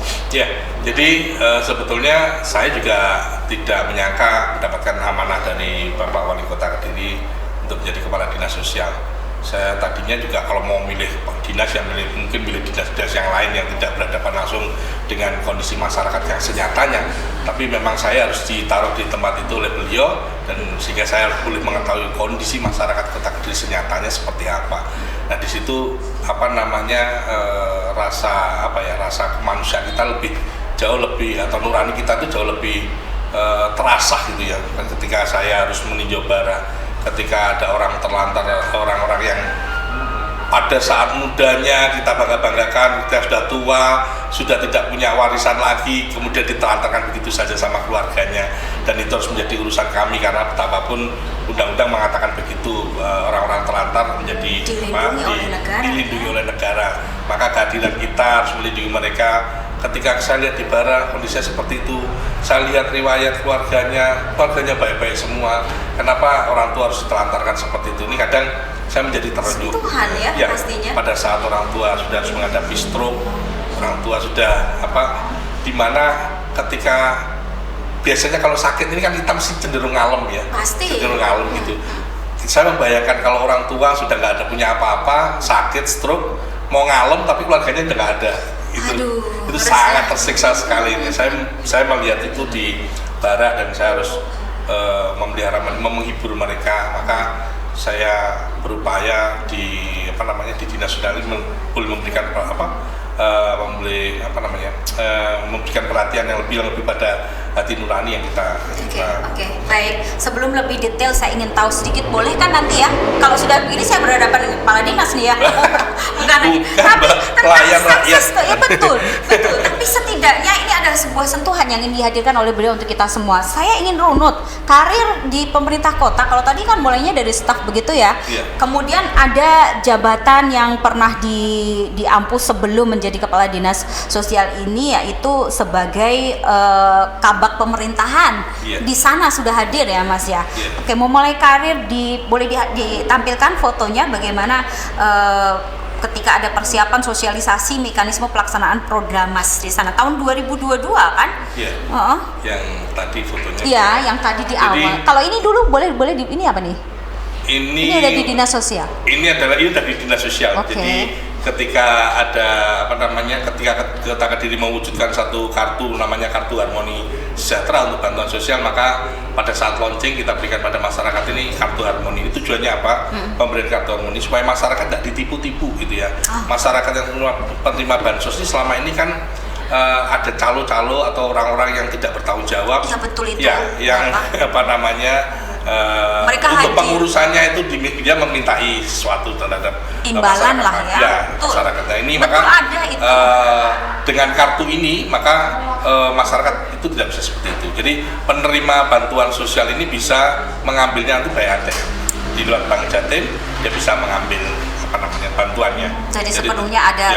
Jadi sebetulnya saya juga tidak menyangka mendapatkan amanah dari Bapak Wali Kota Kediri untuk menjadi kepala dinas sosial. Saya tadinya juga kalau mau milih dinas yang mungkin milih dinas-dinas yang lain yang tidak berhadapan langsung dengan kondisi masyarakat yang senyatanya, tapi memang saya harus ditaruh di tempat itu oleh beliau, dan sehingga saya boleh mengetahui kondisi masyarakat Kota Kediri senyatanya seperti apa. Nah di situ rasa kemanusiaan kita jauh lebih atau nurani kita itu jauh lebih terasa gitu ya. Dan ketika saya harus meninjau bara, ketika ada orang terlantar, orang-orang yang pada saat mudanya kita bangga-banggakan, kita sudah tua, sudah tidak punya warisan lagi, kemudian ditelantarkan begitu saja sama keluarganya, dan itu harus menjadi urusan kami karena betapapun undang-undang mengatakan begitu, orang-orang terlantar menjadi dilindungi oleh negara. Maka kehadiran kita harus melindungi mereka. Ketika saya lihat di bara kondisinya seperti itu, saya lihat riwayat keluarganya baik-baik semua. Kenapa orang tua harus ditelantarkan seperti itu? Ini kadang saya menjadi terenyuh. Tuhan ya pastinya. Pada saat orang tua sudah harus menghadapi stroke, orang tua sudah dimana ketika biasanya kalau sakit ini kan kita mesti cenderung ngalem ya. Pasti. Cenderung ngalem gitu. Saya membayangkan kalau orang tua sudah nggak ada punya apa-apa, sakit, stroke, mau ngalem tapi keluarganya udah nggak ada. Itu sangat tersiksa sekali. Saya melihat itu di bara dan saya harus menghibur mereka. Maka saya berupaya di dinas sosial boleh memberikan memberikan perhatian yang lebih pada hati nurani yang kita. Oke. Baik. Sebelum lebih detail, saya ingin tahu sedikit, boleh kan nanti ya? Kalau sudah begini saya berhadapan dengan kepala dinas nih ya. Bukan, tapi pelayan rakyat. Ya betul. Tapi setidaknya ini adalah sebuah sentuhan yang ingin dihadirkan oleh beliau untuk kita semua. Saya ingin runut karir di pemerintah kota. Kalau tadi kan mulainya dari staf begitu ya. Iya. Kemudian ada jabatan yang pernah diampu sebelum menjadi kepala dinas sosial ini, yaitu sebagai kabak pemerintahan. Iya. Di sana sudah hadir ya Mas ya. Iya. Oke, mau mulai karir boleh ditampilkan fotonya bagaimana ketika ada persiapan sosialisasi mekanisme pelaksanaan program Mas di sana tahun 2022 kan? Iya. Yang tadi fotonya. Iya, yang tadi di Jadi, awal. Kalau ini dulu boleh ini apa nih? Ini udah di dinas sosial. Ini udah di dinas sosial. Oke. Jadi ketika ada ketika Kota Kediri mewujudkan satu kartu namanya kartu harmoni sejahtera untuk bantuan sosial, maka pada saat launching kita berikan pada masyarakat ini kartu harmoni. Itu tujuannya apa? Pemberian kartu harmoni supaya masyarakat tidak ditipu-tipu gitu ya. Masyarakat yang penerima bansos ini selama ini kan ada calo-calo atau orang-orang yang tidak bertanggung jawab. Ya betul itu. Ya, yang mereka untuk hadir. pengurusannya itu dia memintai sesuatu terhadap imbalan masyarakat. lah ya. Masyarakatnya ini betul, maka ada itu. Dengan kartu ini maka masyarakat itu tidak bisa seperti itu. Jadi penerima bantuan sosial ini bisa mengambilnya itu bayar di luar Bank Jatim, dia bisa mengambil bantuannya. Jadi sepenuhnya ada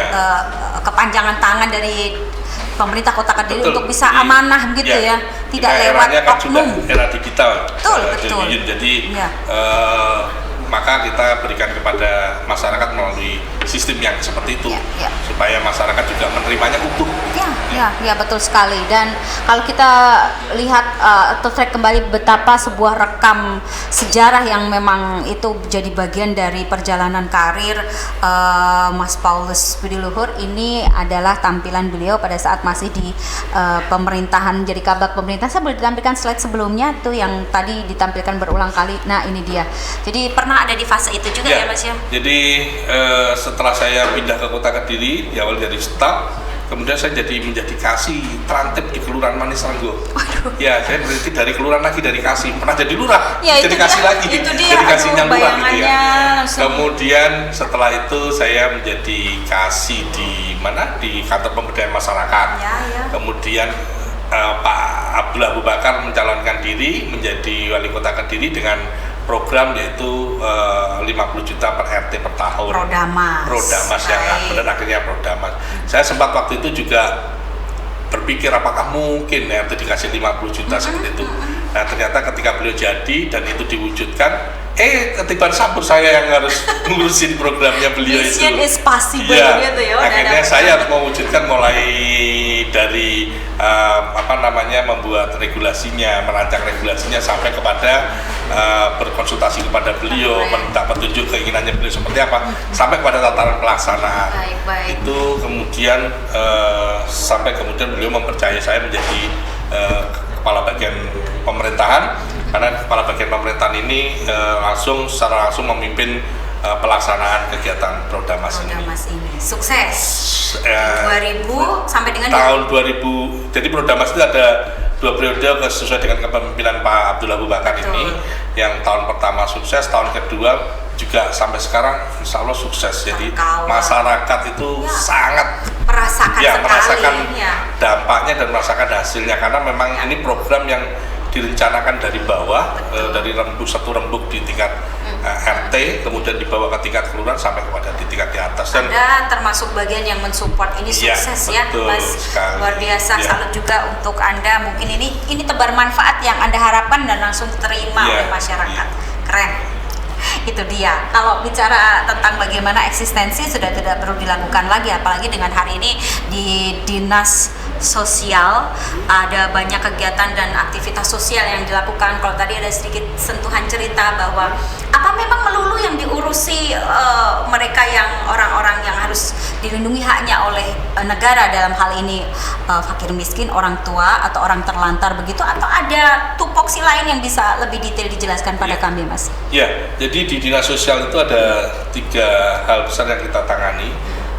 kepanjangan tangan dari pemerintah Kota Kediri untuk bisa amanah gitu ya, tidak lewat kan oknum. Sudah era digital. Betul. Jadi maka kita berikan kepada masyarakat melalui sistem yang seperti itu, supaya masyarakat juga menerimanya utuh. Ya betul sekali. Dan kalau kita lihat atau track kembali betapa sebuah rekam sejarah yang memang itu jadi bagian dari perjalanan karir Mas Paulus Budi Luhur, ini adalah tampilan beliau pada saat masih di pemerintahan, jadi kabak pemerintah. Saya boleh ditampilkan slide sebelumnya tuh yang tadi ditampilkan berulang kali. Nah ini dia. Jadi pernah ada di fase itu juga ya Mas ya? Jadi setelah saya pindah ke Kota Kediri, awal dari staf, kemudian saya menjadi kasih trantip di Kelurahan Manis Renggo. Ya, saya berhenti dari kelurahan lagi, dari kasih, pernah jadi lurah, jadi kasih lagi, jadi kasihnya lurah gitu ya. Kemudian setelah itu saya menjadi kasih di kantor pemberdayaan masyarakat. Kemudian Pak Abdullah Abu Bakar mencalonkan diri menjadi wali kota Kediri dengan program yaitu 50 juta per RT per tahun. Prodamas yang benar akhirnya Prodamas. Saya sempat waktu itu juga berpikir apakah mungkin RT dikasih 50 juta seperti itu. Nah ternyata ketika beliau jadi dan itu diwujudkan, ketiban sampur saya yang harus ngurusin programnya beliau itu. Mission is possible gitu ya. Akhirnya saya harus mewujudkan mulai dari membuat regulasinya, merancang regulasinya sampai kepada berkonsultasi kepada beliau, minta petunjuk keinginannya beliau seperti apa, sampai kepada tataran pelaksanaan. Itu kemudian sampai kemudian beliau mempercayai saya menjadi kepala bagian pemerintahan, karena kepala bagian pemerintahan ini secara langsung memimpin pelaksanaan kegiatan Prodamas ini. Sukses. 2000 sampai dengan tahun 2000. Jadi Prodamas itu ada 2 periode sesuai dengan kepemimpinan Pak Abdullah Abu Bakar ini. Yang tahun pertama sukses, tahun kedua juga sampai sekarang insya Allah sukses. Jadi masyarakat itu sangat merasakan dampaknya dan merasakan hasilnya, karena memang ini program yang direncanakan dari bawah, dari satu rembuk di tingkat RT, kemudian dibawa ke tingkat kelurahan sampai kepada di tingkat di atas. Dan Anda termasuk bagian yang mensupport ini sukses Mas. Sekali. Luar biasa. Salut juga untuk Anda. Mungkin ini tebar manfaat yang Anda harapkan dan langsung diterima oleh masyarakat. Keren. Itu dia. Kalau bicara tentang bagaimana eksistensi sudah tidak perlu dilakukan lagi, apalagi dengan hari ini di dinas sosial ada banyak kegiatan dan aktivitas sosial yang dilakukan. Kalau tadi ada sedikit sentuhan cerita bahwa apa memang melulu yang diurusi mereka yang orang-orang yang harus dilindungi haknya oleh negara, dalam hal ini fakir miskin, orang tua atau orang terlantar begitu, atau ada tupoksi lain yang bisa lebih detail dijelaskan pada kami Mas? Ya, jadi di dinas sosial itu ada 3 hal besar yang kita tangani.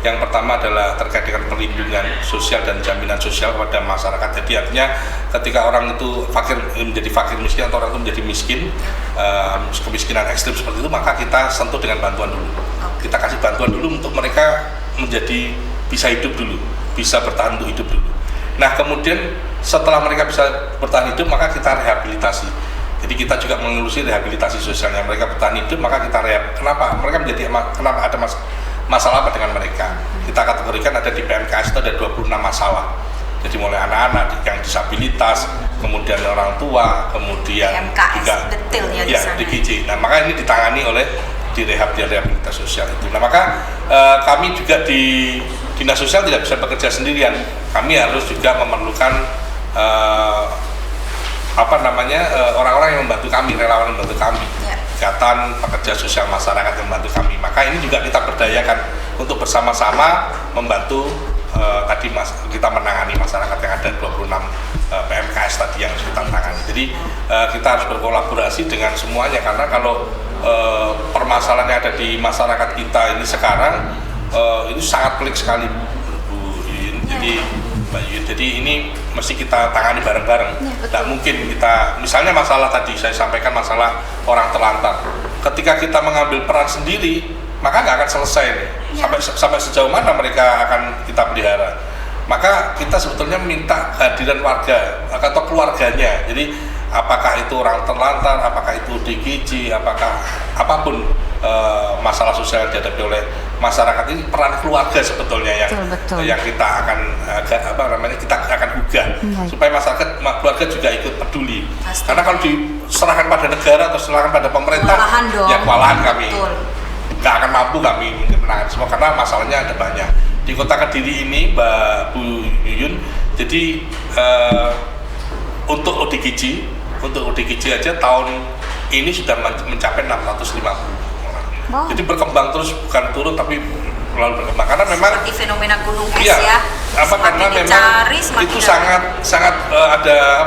Yang pertama adalah terkait dengan perlindungan sosial dan jaminan sosial kepada masyarakat. Jadi artinya ketika orang itu menjadi fakir miskin atau orang itu menjadi miskin, kemiskinan ekstrim seperti itu, maka kita sentuh dengan bantuan dulu. Kita kasih bantuan dulu untuk mereka menjadi bisa hidup dulu, bisa bertahan untuk hidup dulu. Nah kemudian setelah mereka bisa bertahan hidup, maka kita rehabilitasi. Jadi kita juga mengurusi rehabilitasi sosialnya. Mereka bertahan hidup, maka kita kenapa mereka kenapa ada masalah apa dengan mereka? Kita kategorikan ada di PMKS itu ada 26 masalah. Jadi mulai anak-anak yang disabilitas, kemudian orang tua, kemudian PMKS juga detail ya di sana. DGJ. Nah, maka ini ditangani oleh di rehabilitasi sosial itu. Nah, maka kami juga di Dinas Sosial tidak bisa bekerja sendirian. Kami harus juga memerlukan orang-orang yang membantu kami, relawan yang membantu kami. Ikatan pekerja sosial masyarakat yang membantu kami. Maka ini juga kita berdayakan untuk bersama-sama membantu kita menangani masyarakat yang ada 26 PMKS tadi yang kita tangani. Jadi kita harus berkolaborasi dengan semuanya, karena kalau permasalahan yang ada di masyarakat kita ini sekarang ini sangat pelik sekali, Bu Yuyun. Jadi ini mesti kita tangani bareng-bareng. Tidak mungkin kita, misalnya masalah tadi saya sampaikan masalah orang terlantar. Ketika kita mengambil peran sendiri, maka nggak akan selesai nih. Sampai sejauh mana mereka akan kita pelihara. Maka kita sebetulnya minta kehadiran warga atau keluarganya. Jadi apakah itu orang terlantar, apakah itu DGJ, apakah apapun masalah sosial yang dihadapi oleh masyarakat, ini peran keluarga sebetulnya yang kita akan kita akan gugah supaya masyarakat keluarga juga ikut peduli. Karena kalau diserahkan pada negara atau diserahkan pada pemerintah, ya kewalahan kami. Nggak akan mampu kami menangani semua karena masalahnya ada banyak. Di Kota Kediri ini, Bu Yuyun, jadi untuk ODGJ aja tahun ini sudah mencapai 650 orang. Jadi berkembang terus, bukan turun tapi lalu berkembang karena memang seperti fenomena gunung es ya. Karena memang itu sangat ada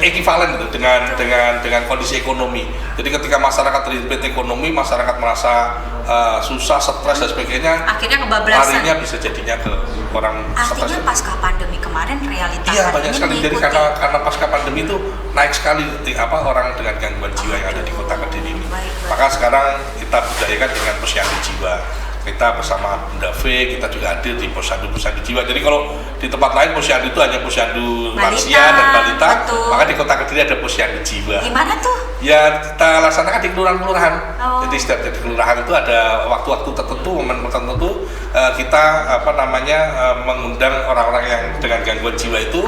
ekivalen gitu dengan kondisi ekonomi. Jadi ketika masyarakat terhimpit ekonomi, masyarakat merasa susah, stres dan sebagainya, akhirnya kebablasan. larinya bisa jadinya ke orang stres. Artinya pasca pandemi kemarin realita banyak sekali. Jadi karena pasca pandemi itu naik sekali orang dengan gangguan jiwa yang ada di Kota Kediri ini. Maka sekarang kita budayakan dengan posyandu jiwa. Kita bersama Bunda V, kita juga hadir di posyandu jiwa. Jadi kalau di tempat lain posyandu itu hanya posyandu lansia dan balita, maka di Kota Kediri ada posyandu jiwa. Gimana tuh? Ya kita laksanakan di kelurahan-kelurahan. Jadi setiap di kelurahan itu ada waktu-waktu tertentu, momen tertentu kita mengundang orang-orang yang dengan gangguan jiwa itu,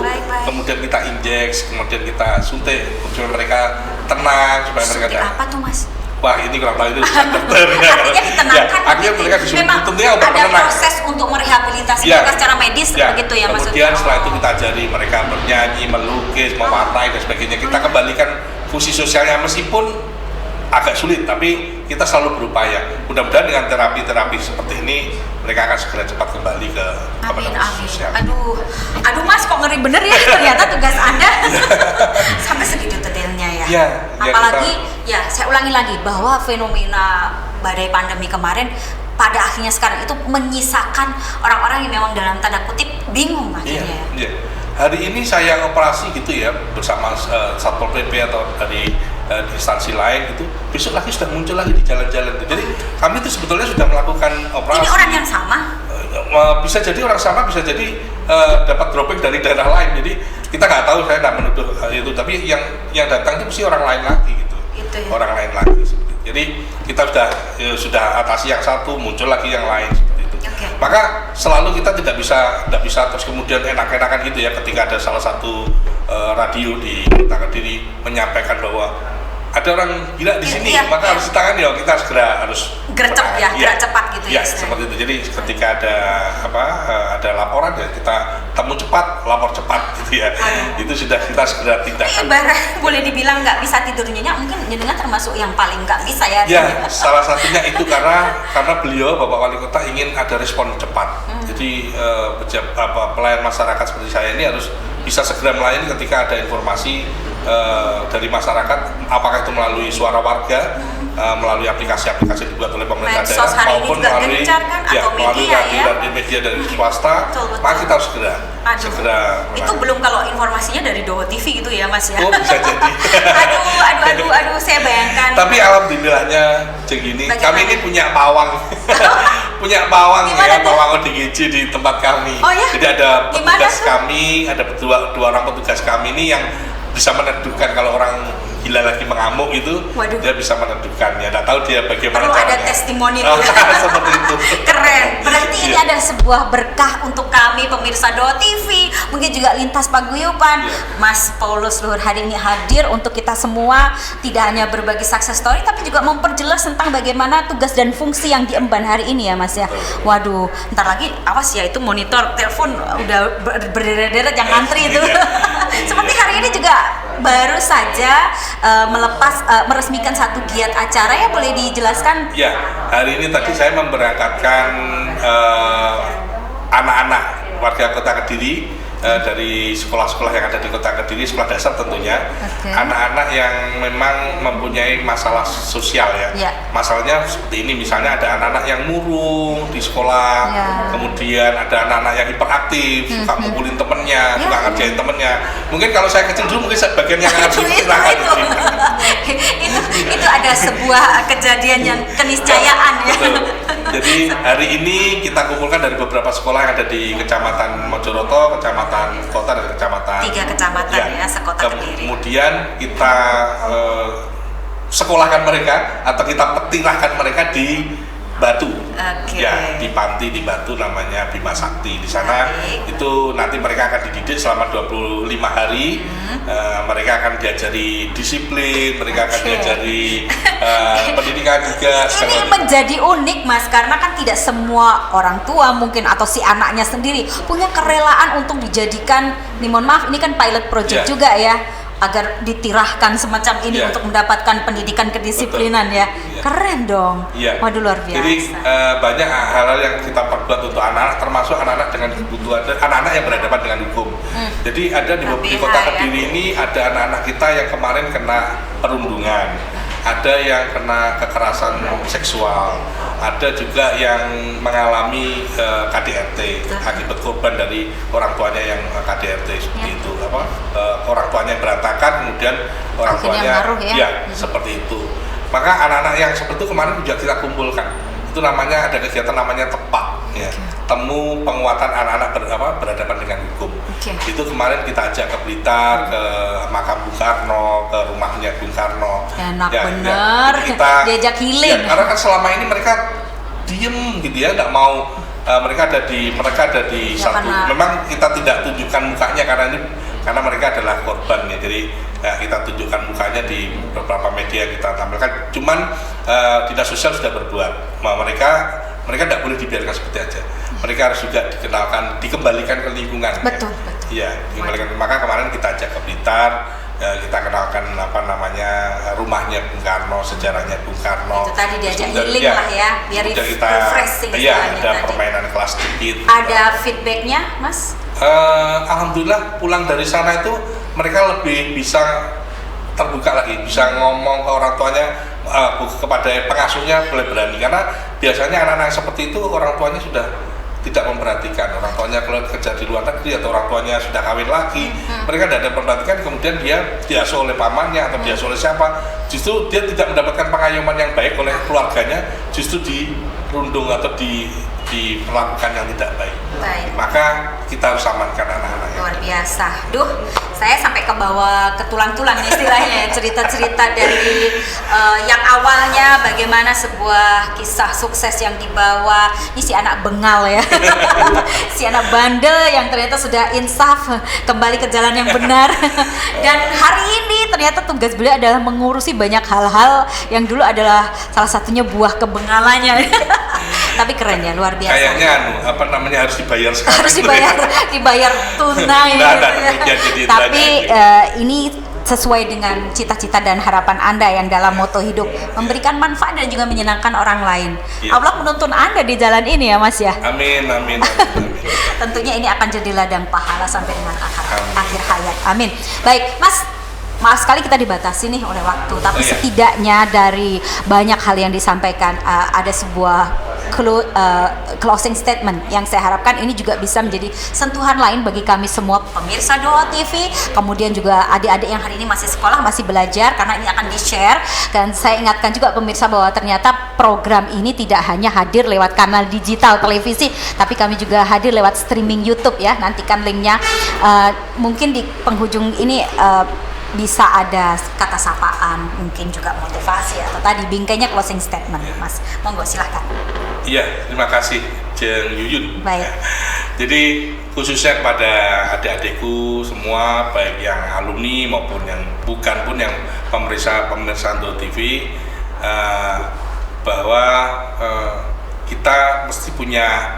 kemudian kita injeks, kemudian kita suntik supaya mereka tenang, supaya mereka apa tuh Mas? Wah ini kurang tahu itu dokter ya. Artinya ditenangkan. Akhirnya mereka memang tentunya obat ada penenang. proses untuk merehabilitasi mereka secara medis begitu ya maksudnya. Kemudian setelah itu kita ajari mereka bernyanyi, melukis, mewarnai dan sebagainya. Kita kembalikan fungsi sosialnya meskipun agak sulit, tapi kita selalu berupaya. Mudah-mudahan dengan terapi-terapi seperti ini mereka akan segera cepat kembali ke sosial. Aduh Mas, kok ngeri bener ya ternyata tugas Anda sampai segitu detailnya ya. Apalagi saya ulangi lagi bahwa fenomena badai pandemi kemarin pada akhirnya sekarang itu menyisakan orang-orang yang memang dalam tanda kutip bingung akhirnya. Hari ini saya operasi gitu ya bersama Satpol PP atau dari instansi lain itu, besok lagi sudah muncul lagi di jalan-jalan. Jadi kami itu sebetulnya sudah melakukan operasi. Ini orang yang sama? Bisa jadi orang sama, bisa jadi dapat dropping dari daerah lain. Jadi kita nggak tahu, saya nggak menuduh itu, tapi yang datang itu mesti orang lain lagi gitu. Orang lain lagi. Jadi kita sudah atasi yang satu, muncul lagi yang lain seperti itu. Maka selalu kita tidak bisa terus kemudian enak-enakan gitu ya ketika ada salah satu radio di Kota Kediri menyampaikan bahwa ada orang gila di sini, maka harus ditangani ya, kita segera harus gerak cepat gitu ya. Seperti itu. Jadi ketika ada laporan ya kita temu cepat, lapor cepat gitu ya. Itu sudah kita segera tindakan. Ibarat boleh dibilang nggak bisa tidur nyenyak, mungkin jenengan termasuk yang paling nggak bisa ya. Ya, salah satunya itu karena beliau Bapak Wali Kota ingin ada respon cepat. Jadi pelayan masyarakat seperti saya ini harus bisa segera melayani ketika ada informasi dari masyarakat, apakah itu melalui suara warga, melalui aplikasi-aplikasi dibuat oleh pemerintah Medsos daerah hari ini maupun juga melalui gencar kan, atau melalui media radio ya. dan media dari swasta. Betul. Maka kita harus Aduh, segera itu belum kalau informasinya dari Dowo TV gitu ya Mas ya. Oh, bisa jadi. aduh, saya bayangkan. Tapi alhamdulillahnya segini, Bagaimana? kami ini punya pawang, punya pawang Gimana ya, tuh? pawang ODGJ di tempat kami. Oh ya? Jadi ada Gimana petugas tuh? kami, ada dua orang petugas kami ini yang bisa meneduhkan kalau orang gila lagi mengamuk itu, Waduh. dia bisa meneduhkan ya. Nggak tahu dia bagaimana Perlu ada caranya. testimoni Oh, tuh. seperti itu. Keren. Berarti ini Iya. ada sebuah berkah untuk kami pemirsa Dowo TV, mungkin juga lintas paguyuban. Iya. Mas Paulus Luhur hari ini hadir untuk kita semua, tidak hanya berbagi success story tapi juga memperjelas tentang bagaimana tugas dan fungsi yang diemban hari ini ya Mas ya. Waduh, ntar lagi awas ya, itu monitor telepon udah berderet-deret yang ngantri itu. Iya. Seperti hari ini juga baru saja meresmikan satu giat acara ya, boleh dijelaskan? Ya, hari ini tadi saya memberangkatkan anak-anak warga Kota Kediri dari sekolah-sekolah yang ada di Kota Kediri, sekolah dasar tentunya. Oke. Anak-anak yang memang mempunyai masalah sosial ya. Ya. Masalahnya seperti ini, misalnya ada anak-anak yang murung di sekolah, Ya. kemudian ada anak-anak yang hiperaktif, suka mukulin temennya, Ya, suka ya. ngerjain temennya. Mungkin kalau saya kecil dulu mungkin sebagian yang itu ada sebuah kejadian yang keniscayaan ya. Betul. Jadi hari ini kita kumpulkan dari beberapa sekolah yang ada di Kecamatan Mojoroto, Kecamatan Kota, dan Kecamatan 3 kecamatan ya, sekota Kediri. Kemudian kita sekolahkan mereka atau kita petirahkan mereka di Batu. Oke. Ya, di panti di Batu namanya Bima Sakti. Di sana Baik. itu nanti mereka akan dididik selama 25 hari. Mereka akan diajari disiplin, mereka akan Oke. diajari pendidikan juga. Ini segala macam. menjadi unik Mas, karena kan tidak semua orang tua mungkin atau si anaknya sendiri punya kerelaan untuk dijadikan, nih mohon maaf, ini kan pilot project Iya. juga ya, agar ditirahkan semacam ini Iya. untuk mendapatkan pendidikan kedisiplinan ya. Iya. Keren dong. Iya. Waduh, luar biasa. Jadi banyak hal-hal yang kita perbuat untuk anak-anak, termasuk anak-anak dengan kebutuhan, anak-anak yang berhadapan dengan hukum. Jadi ada di KPH Kota ya. Kediri ini ada anak-anak kita yang kemarin kena perundungan, ada yang kena kekerasan seksual, ada juga yang mengalami KDRT akibat korban dari orang tuanya yang KDRT seperti Ya. itu, orang tuanya berantakan, kemudian orang Akhirnya tuanya ngaruh ya. seperti itu. Maka anak-anak yang seperti itu kemarin juga kita kumpulkan. Itu namanya, ada kegiatan namanya TEPAK ya. Temu penguatan anak-anak berhadapan dengan hukum. Oke. Itu kemarin kita ajak ke Blitar, ke makam Bung Karno, ke rumahnya Bung Karno. Enak Ya, bener. jadi kita Diajak healing. ya, karena kan selama ini mereka diem gitu ya, nggak mau. Mereka ada di Ya, satu. karena- Memang kita tidak tunjukkan mukanya karena mereka adalah korban ya. Jadi kita tunjukkan mukanya di beberapa media, kita tampilkan. Cuman dinas sosial sudah berbuat. Mereka tidak boleh dibiarkan seperti aja. Mereka harus juga dikembalikan ke lingkungan. Betul. Iya, dikembalikan. Maka kemarin kita ajak ke Blitar, kita kenalkan rumahnya Bung Karno, sejarahnya Bung Karno. Itu tadi diajak Kemudian, healing lah ya, biar kemudian kita refreshing iya, istilahnya ada tadi. permainan kelas dikit. Ada feedbacknya Mas? Alhamdulillah pulang dari sana itu mereka lebih bisa terbuka lagi, bisa ngomong ke orang tuanya, kepada pengasuhnya boleh berani, karena biasanya anak-anak seperti itu orang tuanya sudah tidak memperhatikan, orang tuanya kalau kerja di luar negeri atau orang tuanya sudah kawin lagi, mereka tidak ada memperhatikan, kemudian dia diasuh oleh pamannya atau diasuh oleh siapa, justru dia tidak mendapatkan pengayoman yang baik oleh keluarganya, justru dirundung atau diperlakukan yang tidak baik. Baik. Maka kita harus amankan anak-anak. Luar biasa. Duh, saya sampai ke bawah ke tulang-tulang istilahnya ya, cerita-cerita dari yang awalnya bagaimana sebuah kisah sukses yang dibawa ini si anak bengal ya. Si anak bandel yang ternyata sudah insaf kembali ke jalan yang benar. Dan hari ini ternyata tugas beliau adalah mengurusi banyak hal-hal yang dulu adalah salah satunya buah kebengalannya. Tapi keren ya, luar biasa. Kayaknya harus dibayar sekarang. Harus dibayar tunai Nah, gitu ya. jadi Tapi ini sesuai dengan cita-cita dan harapan Anda yang dalam moto hidup memberikan manfaat dan juga menyenangkan orang lain. Iya. Allah menuntun Anda di jalan ini ya Mas ya. Amin. Tentunya ini akan jadi ladang pahala sampai dengan Amin. akhir hayat. Amin. Baik, Mas. maaf sekali kita dibatasi nih oleh waktu, tapi setidaknya dari banyak hal yang disampaikan ada sebuah closing statement yang saya harapkan ini juga bisa menjadi sentuhan lain bagi kami semua pemirsa Doho TV, kemudian juga adik-adik yang hari ini masih sekolah, masih belajar, karena ini akan di-share. Dan saya ingatkan juga pemirsa bahwa ternyata program ini tidak hanya hadir lewat kanal digital televisi, tapi kami juga hadir lewat streaming YouTube ya. Nantikan linknya. Mungkin di penghujung ini bisa ada kata sapaan, mungkin juga motivasi atau tadi bingkainya closing statement, Mas. Monggo silahkan. Iya, terima kasih Jeng Yuyun. Baik. Jadi khususnya kepada adik-adikku semua, baik yang alumni maupun yang bukan pun, yang pemirsa Doho TV, bahwa kita mesti punya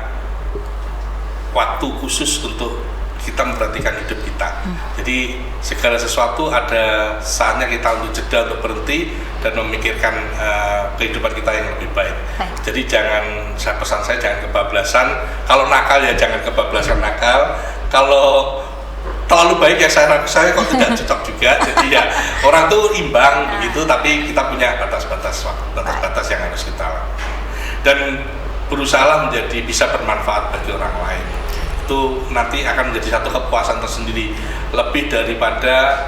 waktu khusus untuk kita memperhatikan hidup kita. Jadi segala sesuatu ada saatnya kita untuk jeda, untuk berhenti dan memikirkan kehidupan kita yang lebih baik. Jadi pesan saya jangan kebablasan. Kalau nakal ya jangan kebablasan nakal. Kalau terlalu baik ya saya kok tidak cocok juga. Jadi ya orang tuh imbang begitu, tapi kita punya batas-batas yang harus kita lakukan. Dan berusaha menjadi bisa bermanfaat bagi orang lain. Itu nanti akan menjadi satu kepuasan tersendiri, lebih daripada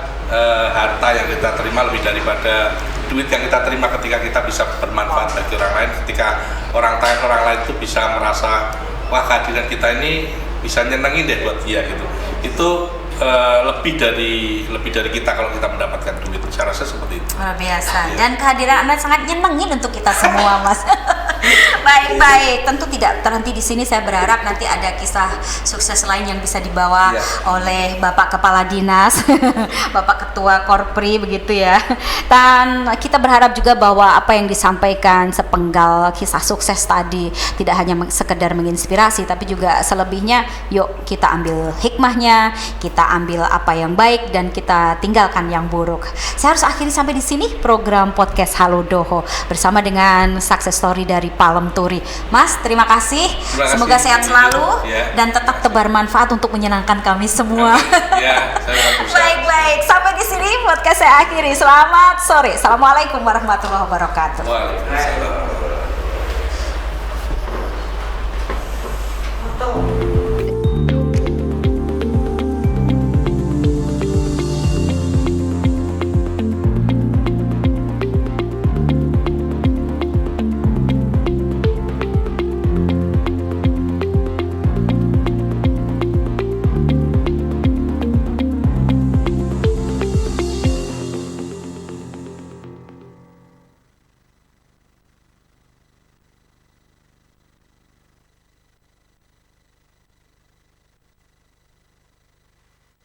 harta yang kita terima, lebih daripada duit yang kita terima ketika kita bisa bermanfaat bagi orang lain, ketika orang lain itu bisa merasa wah kehadiran kita ini bisa nyenengin deh buat dia gitu. Itu lebih dari kita kalau kita mendapatkan duit. Saya rasa seperti itu. Luar biasa. Dan kehadiran Anda sangat nyenengin untuk kita semua, Mas. Baik. Tentu tidak terhenti di sini. Saya berharap nanti ada kisah sukses lain yang bisa dibawa oleh Bapak Kepala Dinas, Bapak Ketua Korpri begitu ya. Dan kita berharap juga bahwa apa yang disampaikan sepenggal kisah sukses tadi tidak hanya sekedar menginspirasi, tapi juga selebihnya yuk kita ambil hikmahnya, kita ambil apa yang baik dan kita tinggalkan yang buruk. Saya harus akhiri sampai di sini program podcast Halo Doho bersama dengan success story dari Palem Turi. Mas, terima kasih. Semoga sehat selalu dan tetap tebar manfaat untuk menyenangkan kami semua. Baik. Sampai di sini podcast saya akhiri. Selamat sore. Assalamualaikum warahmatullahi wabarakatuh. Waalaikumsalam.